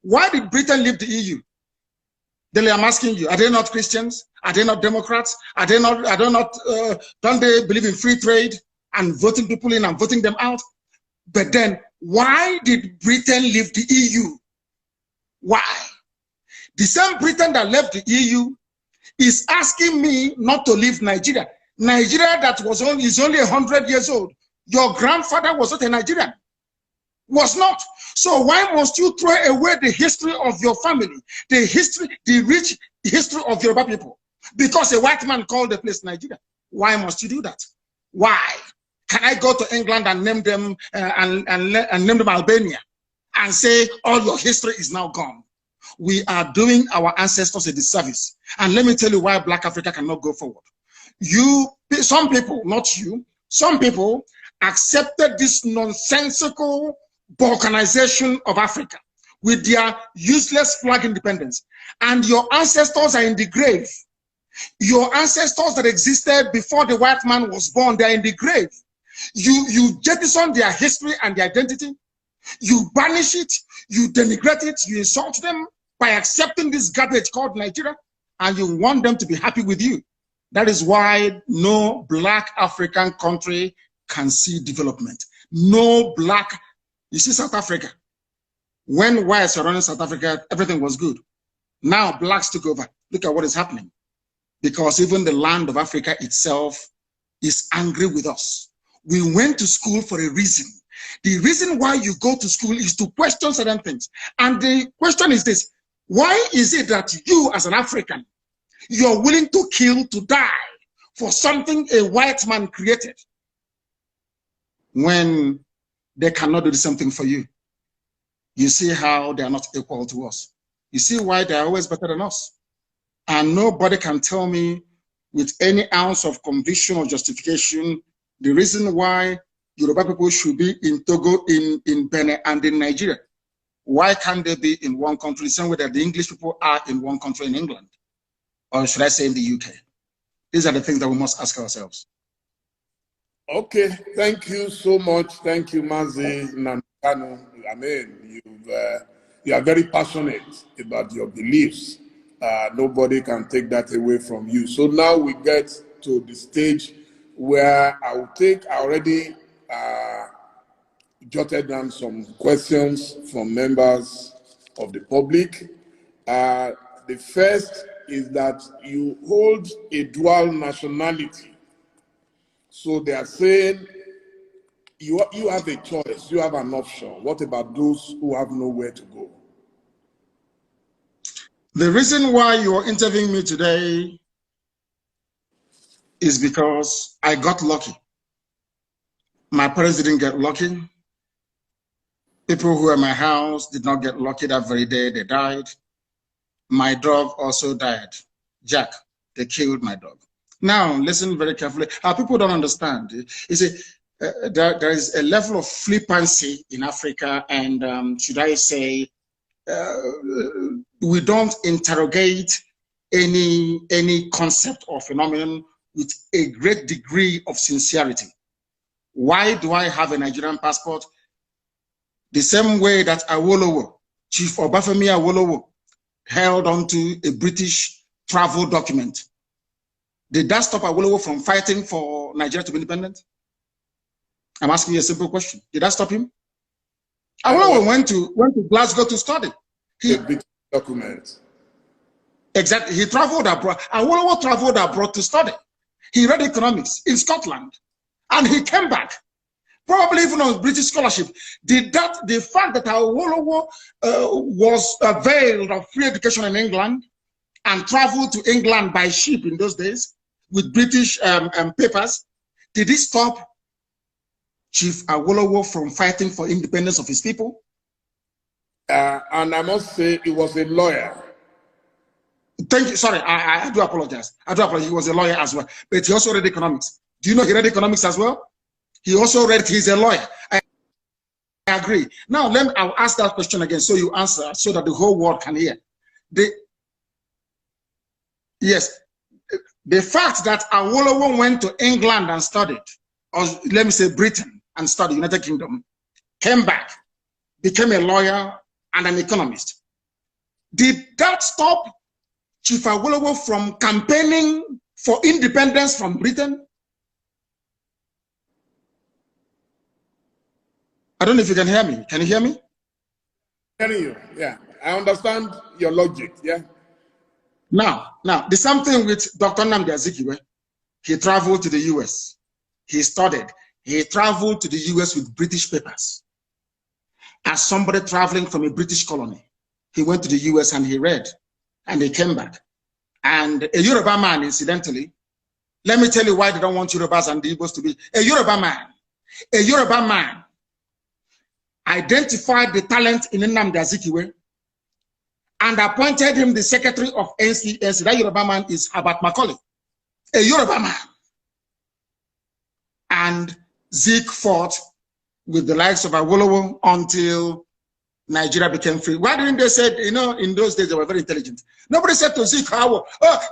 Why did Britain leave the EU? Dele, I'm asking you, are they not Christians? Are they not Democrats? Don't they believe in free trade and voting people in and voting them out? But then, why did Britain leave the EU? Why? The same Britain that left the EU is asking me not to leave Nigeria. Nigeria that is only 100 years old. Your grandfather was not a Nigerian. Was not. So why must you throw away the history of your family, the rich history of Yoruba people? Because a white man called the place Nigeria. Why must you do that? Why? Can I go to England and name them and name them Albania and say all your history is now gone? We are doing our ancestors a disservice. And let me tell you why Black Africa cannot go forward. Some people, not you, some people accepted this nonsensical balkanization of Africa with their useless flag independence. And your ancestors are in the grave. Your ancestors that existed before the white man was born, they're in the grave. You jettison their history and their identity. You banish it, you denigrate it, you insult them by accepting this garbage called Nigeria, and you want them to be happy with you. That is why no Black African country can see development. No Black, you see South Africa. When whites were running South Africa, everything was good. Now Blacks took over. Look at what is happening. Because even the land of Africa itself is angry with us. We went to school for a reason. The reason why you go to school is to question certain things. And the question is this: why is it that you, as an African, you're willing to kill, to die for something a white man created when they cannot do the same thing for you? You see how they are not equal to us. You see why they are always better than us. And nobody can tell me with any ounce of conviction or justification the reason why Yoruba people should be in Togo, in Benin, and in Nigeria. Why can't they be in one country, the same way that the English people are in one country in England? Or should I say in the UK? These are the things that we must ask ourselves. Okay, thank you so much. Thank you, Mazi Nnamdi Kanu. I mean, you are very passionate about your beliefs. Nobody can take that away from you. So now we get to the stage where I already jotted down some questions from members of the public. The first is that you hold a dual nationality. So they are saying you have a choice, you have an option. What about those who have nowhere to go? The reason why you are interviewing me today is because I got lucky. My parents didn't get lucky. People who were in my house did not get lucky that very day, they died. my dog also died. Jack, they killed my dog. Now, listen very carefully. People don't understand. You see, there is a level of flippancy in Africa, and should I say, we don't interrogate any concept or phenomenon with a great degree of sincerity. Why do I have a Nigerian passport? The same way that Awolowo, Chief Obafemi Awolowo, held onto a British travel document. Did that stop Awolowo from fighting for Nigeria to be independent? I'm asking you a simple question. Did that stop him? Awolowo went to Glasgow to study. A big document. Exactly. He traveled abroad. Awolowo traveled abroad to study. He read economics in Scotland, and he came back, probably even on British scholarship. The fact that Awolowo was availed of free education in England and traveled to England by ship in those days with British papers, did it stop Chief Awolowo from fighting for independence of his people? And I must say, he was a lawyer. Thank you. Sorry, I do apologize. I do apologize. He was a lawyer as well, but he also read economics. Do you know he read economics as well? He also read, he's a lawyer. I agree. Now, I'll ask that question again so you answer so that the whole world can hear. Yes, the fact that Awolowo went to England and studied, or let me say Britain and studied, United Kingdom, came back, became a lawyer and an economist. Did that stop Chief Awolowo from campaigning for independence from Britain? I don't know if you can hear me. Can you hear me? Hearing you, yeah. I understand your logic, yeah. Now, the same thing with Dr. Nnamdi Azikiwe. He traveled to the US. He studied. He traveled to the US with British papers. As somebody traveling from a British colony, he went to the US and he read, and he came back. And a Yoruba man, incidentally, let me tell you why they don't want Yorubas and the Igbos to be. A Yoruba man identified the talent in Nnamdi Azikiwe and appointed him the secretary of NCNC. That Yoruba man is Herbert Macaulay, a Yoruba man. And Zeke fought with the likes of Awolowo until Nigeria became free. Why didn't they say, you know, in those days they were very intelligent. Nobody said to Zeke, oh,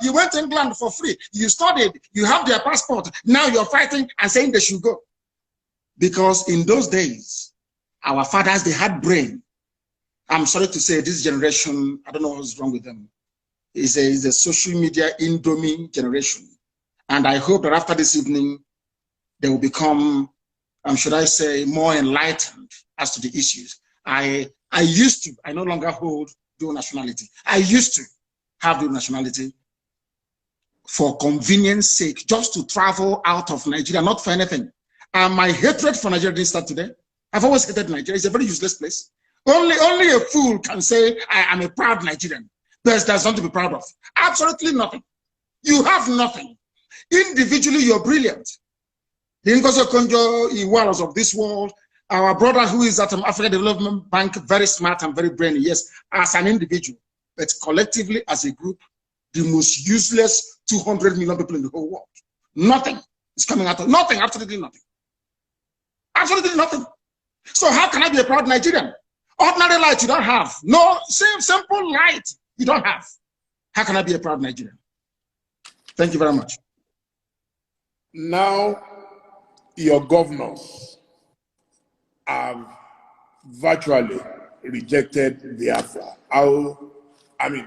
you went to England for free. You studied, you have their passport. Now you're fighting and saying they should go. Because in those days, our fathers, they had brain. I'm sorry to say this generation, I don't know what's wrong with them. Is a social media indomie generation. And I hope that after this evening, they will become, should I say, more enlightened as to the issues. I no longer hold dual nationality. I used to have dual nationality for convenience sake, just to travel out of Nigeria, not for anything. And my hatred for Nigeria didn't start today. I've always hated Nigeria. It's a very useless place. Only a fool can say, I am a proud Nigerian. There's nothing to be proud of. Absolutely nothing. You have nothing. Individually, you're brilliant. The Ngozi Okonjo-Iwealas of this world, our brother who is at African Development Bank, very smart and very brainy, yes, as an individual, but collectively as a group, the most useless 200 million people in the whole world. Nothing is coming out of nothing, absolutely nothing. Absolutely nothing. So how can I be a proud Nigerian? Ordinary light you don't have. No, simple light you don't have. How can I be a proud Nigerian? Thank you very much. Now, your governors have virtually rejected Biafra.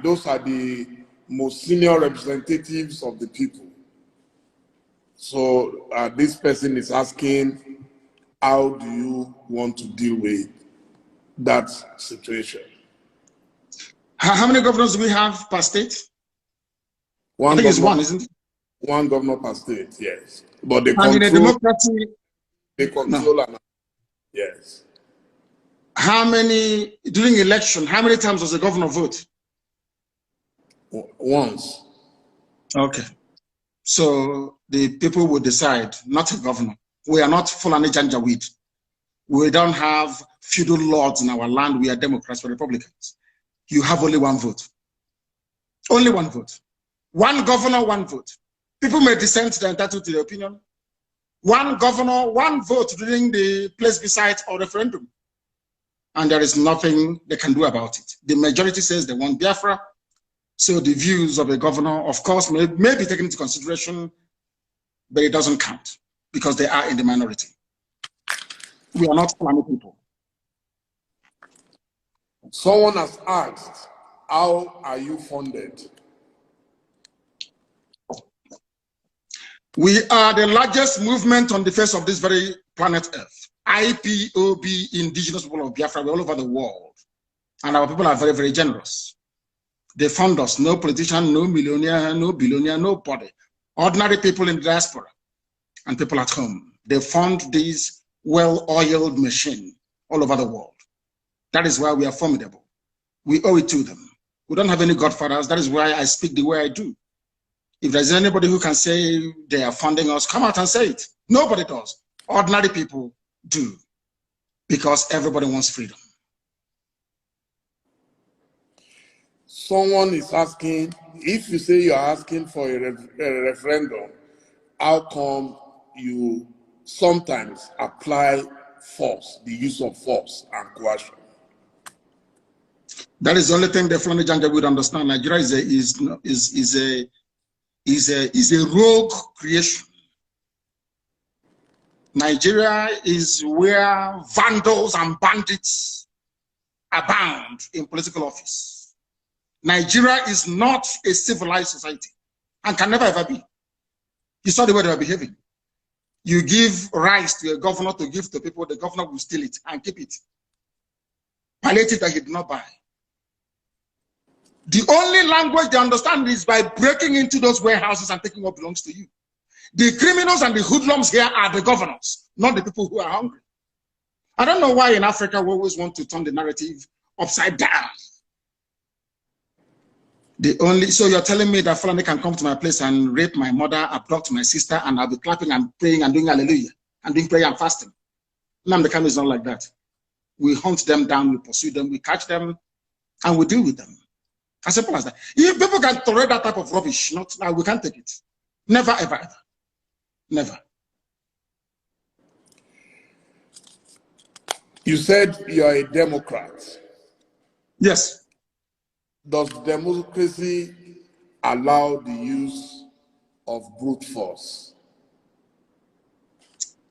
Those are the most senior representatives of the people. So this person is asking, how do you want to deal with that situation? How many governors do we have per state? I think it's one, isn't it? One governor per state, yes. But they and control, in a democracy, they control no. and, yes. How many, during election, how many times does the governor vote? Once. Okay. So the people will decide, not a governor. We are not Fulani Janjaweed. We don't have feudal lords in our land. We are Democrats or Republicans. You have only one vote. Only one vote. One governor, one vote. People may dissent, they're entitled to their opinion. One governor, one vote during the plebiscite or referendum. And there is nothing they can do about it. The majority says they want Biafra. So the views of the governor, of course, may be taken into consideration, but it doesn't count because they are in the minority. We are not Fulani people. Someone has asked, how are you funded? We are the largest movement on the face of this very planet Earth. IPOB, Indigenous People of Biafra, we're all over the world. And our people are very, very generous. They fund us. No politician, no millionaire, no billionaire, nobody. Ordinary people in the diaspora and people at home. They fund this well-oiled machine all over the world. That is why we are formidable. We owe it to them. We don't have any godfathers. That is why I speak the way I do. If there's anybody who can say they are funding us, come out and say it. Nobody does. Ordinary people do. Because everybody wants freedom. Someone is asking, if you say you are asking for a referendum, how come you sometimes apply force, the use of force and coercion? That is the only thing the Fulani Janja would understand. Nigeria is a rogue creation. Nigeria is where vandals and bandits abound in political office. Nigeria is not a civilized society and can never ever be. You saw the way they were behaving. You give rice to a governor to give to people, the governor will steal it and keep it. Palliative that he did not buy. The only language they understand is by breaking into those warehouses and taking what belongs to you. The criminals and the hoodlums here are the governors, not the people who are hungry. I don't know why in Africa we always want to turn the narrative upside down. So you're telling me that Fulani can come to my place and rape my mother, abduct my sister, and I'll be clapping and praying and doing hallelujah and doing prayer and fasting. Nnamdi Kanu is not like that. We hunt them down, we pursue them, we catch them, and we deal with them. As simple as that. If people can tolerate that type of rubbish, we can't take it. Never, ever, ever. Never. You said you are a Democrat. Yes. Does democracy allow the use of brute force?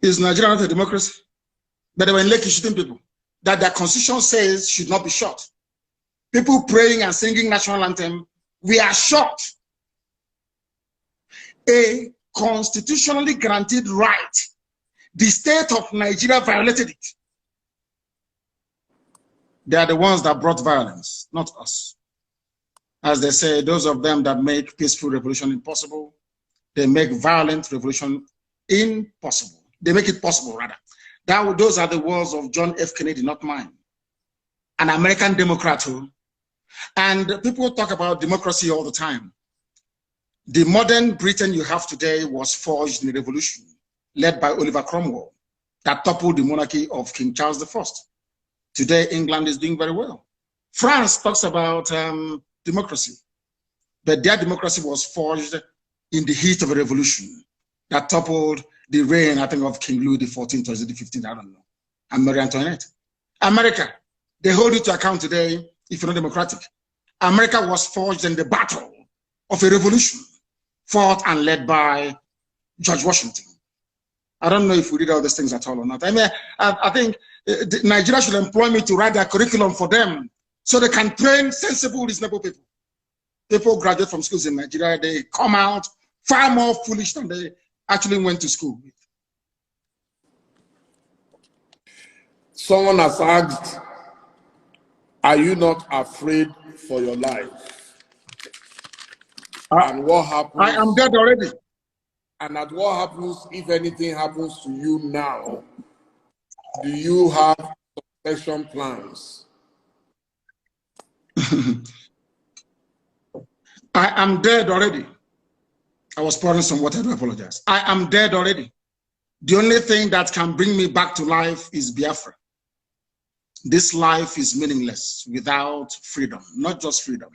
Is Nigeria not a democracy? That they were in Lekki shooting people. That their constitution says should not be shot. People praying and singing national anthem, we are shot. A constitutionally granted right. The state of Nigeria violated it. They are the ones that brought violence, not us. As they say, those of them that make peaceful revolution impossible, they make violent revolution impossible. They make it possible, rather. Those are the words of John F. Kennedy, not mine. An American Democrat who, and people talk about democracy all the time. The modern Britain you have today was forged in a revolution led by Oliver Cromwell that toppled the monarchy of King Charles I. Today, England is doing very well. France talks about democracy, but their democracy was forged in the heat of a revolution that toppled the reign, I think, of King Louis XIV or the 15th, I don't know, and Marie Antoinette. America, they hold you to account today if you're not democratic. America was forged in the battle of a revolution fought and led by George Washington. I don't know if we did all these things at all or not. I mean, I think Nigeria should employ me to write their curriculum for them so they can train sensible, reasonable people. People graduate from schools in Nigeria, they come out far more foolish than they actually went to school with. Someone has asked, are you not afraid for your life? And what happens? I am dead already. And at what happens if anything happens to you now? Do you have succession plans? I am dead already. I was pouring some water, I do apologize. I am dead already. The only thing that can bring me back to life is Biafra. This life is meaningless without freedom, not just freedom.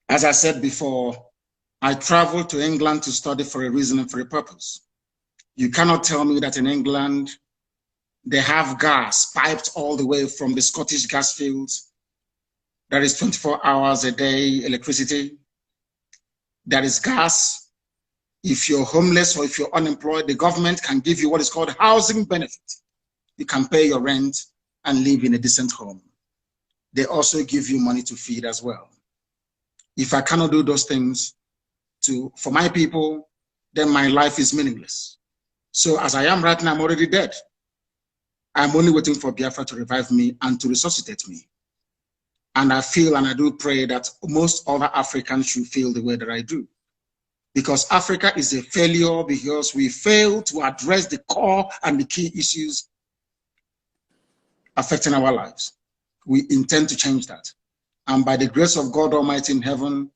As I said before, I traveled to England to study for a reason and for a purpose. You cannot tell me that in England, they have gas piped all the way from the Scottish gas fields. There is 24 hours a day electricity. There is gas. If you're homeless or if you're unemployed, the government can give you what is called housing benefit. You can pay your rent and live in a decent home. They also give you money to feed as well. If I cannot do those things for my people, then my life is meaningless. So as I am right now, I'm already dead. I'm only waiting for Biafra to revive me and to resuscitate me. And I feel and I do pray that most other Africans should feel the way that I do. Because Africa is a failure because we fail to address the core and the key issues affecting our lives. We intend to change that. And by the grace of God Almighty in heaven,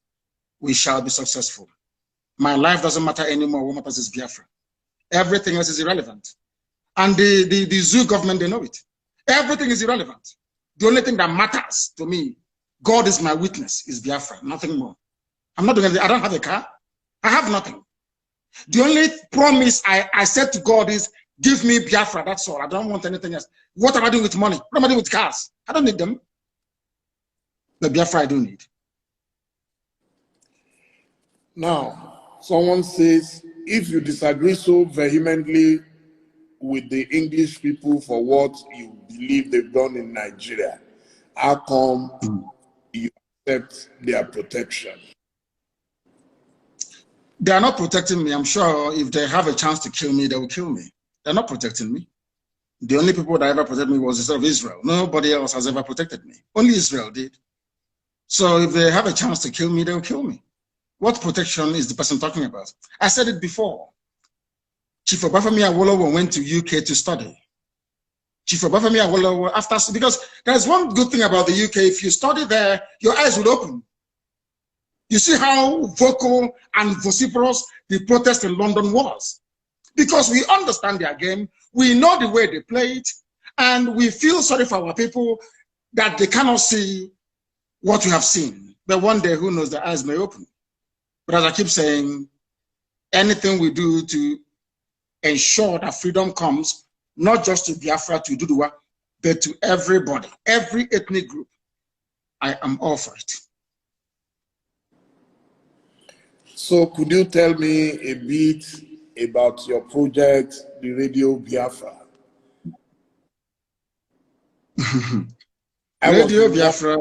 we shall be successful. My life doesn't matter anymore. What matters is Biafra. Everything else is irrelevant. And the zoo government, they know it. Everything is irrelevant. The only thing that matters to me, God is my witness, is Biafra, nothing more. I'm not doing anything. I don't have a car. I have nothing. The only promise I said to God is, give me Biafra, that's all. I don't want anything else. What am I doing with money? What am I doing with cars? I don't need them. The Biafra I do need. Now, someone says, if you disagree so vehemently with the English people for what you believe they've done in Nigeria, how come you accept their protection? They are not protecting me. I'm sure if they have a chance to kill me, they will kill me. They're not protecting me. The only people that ever protected me was the state of Israel. Nobody else has ever protected me. Only Israel did. So if they have a chance to kill me, they will kill me. What protection is the person talking about? I said it before. Chief Obafemi Awolowo went to UK to study. Chief Obafemi Awolowo, because there's one good thing about the UK. If you study there, your eyes will open. You see how vocal and vociferous the protest in London was. Because we understand their game, we know the way they play it, and we feel sorry for our people that they cannot see what we have seen. But one day, who knows, their eyes may open. But as I keep saying, anything we do to ensure that freedom comes, not just to Biafra, to Duduwa, but to everybody, every ethnic group, I am all for it. So could you tell me a bit about your project, the Radio Biafra? Radio Biafra.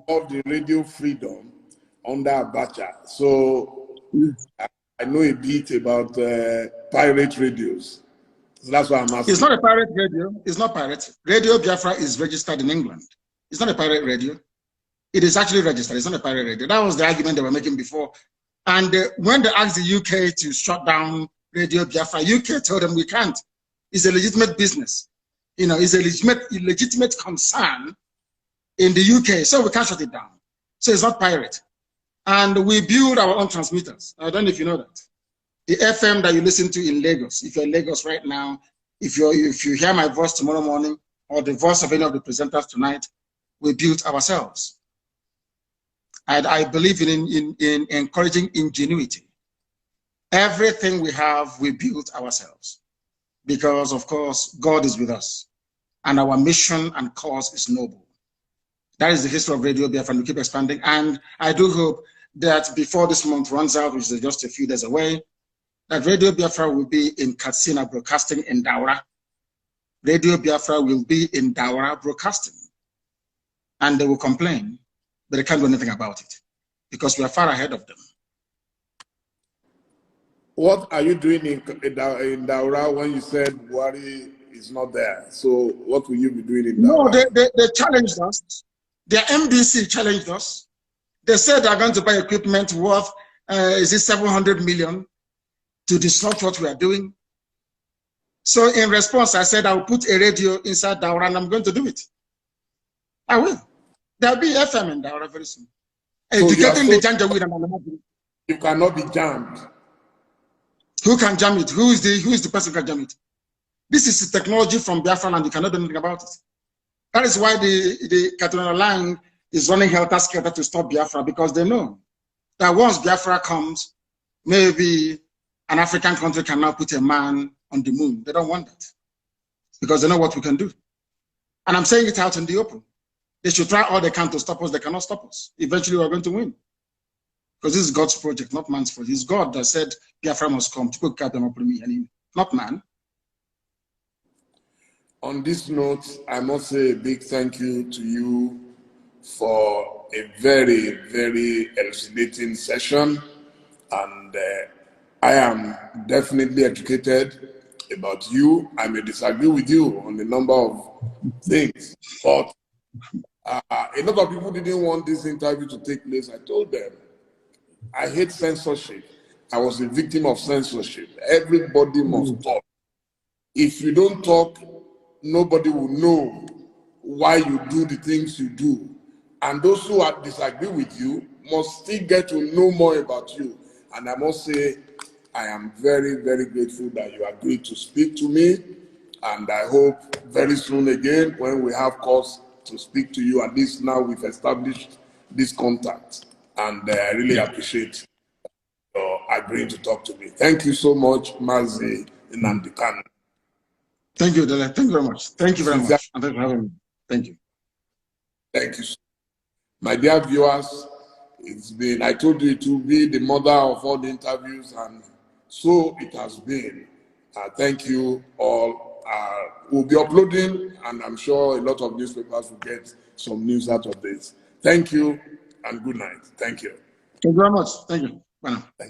Of the Radio Freedom under Abacha. So I know a bit about pirate radios. So that's why I'm asking. It's not a pirate radio. It's not pirate. Radio Biafra is registered in England. It's not a pirate radio. It is actually registered. It's not a pirate radio. That was the argument they were making before. And when they asked the UK to shut down Radio Biafra, UK told them we can't. It's a legitimate business. You know, it's a legitimate concern in the UK, so we can't shut it down. So it's not pirate. And we build our own transmitters. I don't know if you know that. The FM that you listen to in Lagos, if you're in Lagos right now, if you hear my voice tomorrow morning or the voice of any of the presenters tonight, we built ourselves. And I believe in encouraging ingenuity. Everything we have, we built ourselves. Because, of course, God is with us. And our mission and cause is noble. That is the history of Radio Biafra, and we keep expanding. And I do hope that before this month runs out, which is just a few days away, that Radio Biafra will be in Katsina broadcasting in Daura. Radio Biafra will be in Daura broadcasting. And they will complain, but they can't do anything about it because we are far ahead of them. What are you doing in Daura when you said Buhari is not there? So what will you be doing in Daura? No, they challenged us. Their MDC challenged us. They said they're going to buy equipment worth, is it 700 million to disrupt what we are doing. So in response, I said, I'll put a radio inside Daura and I'm going to do it. I will. There'll be FM in Daura very soon. So you cannot be jammed. Who can jam it? Who is the person who can jam it? This is the technology from Biafra and you cannot do anything about it. That is why the Katrina Lang is running helter-skelter to stop Biafra, because they know that once Biafra comes, maybe an African country can now put a man on the moon. They don't want that because they know what we can do. And I'm saying it out in the open. They should try all they can to stop us. They cannot stop us. Eventually, we're going to win. Because this is God's project, not man's project. It's God that said Biafra must come. Not man. On this note, I must say a big thank you to you for a very, very elucidating session. And I am definitely educated about you. I may disagree with you on a number of things, but a lot of people didn't want this interview to take place. I told them, I hate censorship. I was a victim of censorship. Everybody must talk. If you don't talk, nobody will know why you do the things you do. And those who disagree with you must still get to know more about you. And I must say, I am very, very grateful that you agreed to speak to me. And I hope very soon again, when we have cause to speak to you, at least now we've established this contact. And I really appreciate your agreeing to talk to me. Thank you so much, Mazi Nnamdi Kanu. Thank you, Dele. Thank you very much. Thank you very much. And thank you for having me. Thank you. Thank you. My dear viewers, I told you it will be the mother of all the interviews, and so it has been. Thank you all. We'll be uploading, and I'm sure a lot of newspapers will get some news out of this. Thank you, and good night. Thank you. Thank you very much. Thank you. Bye now.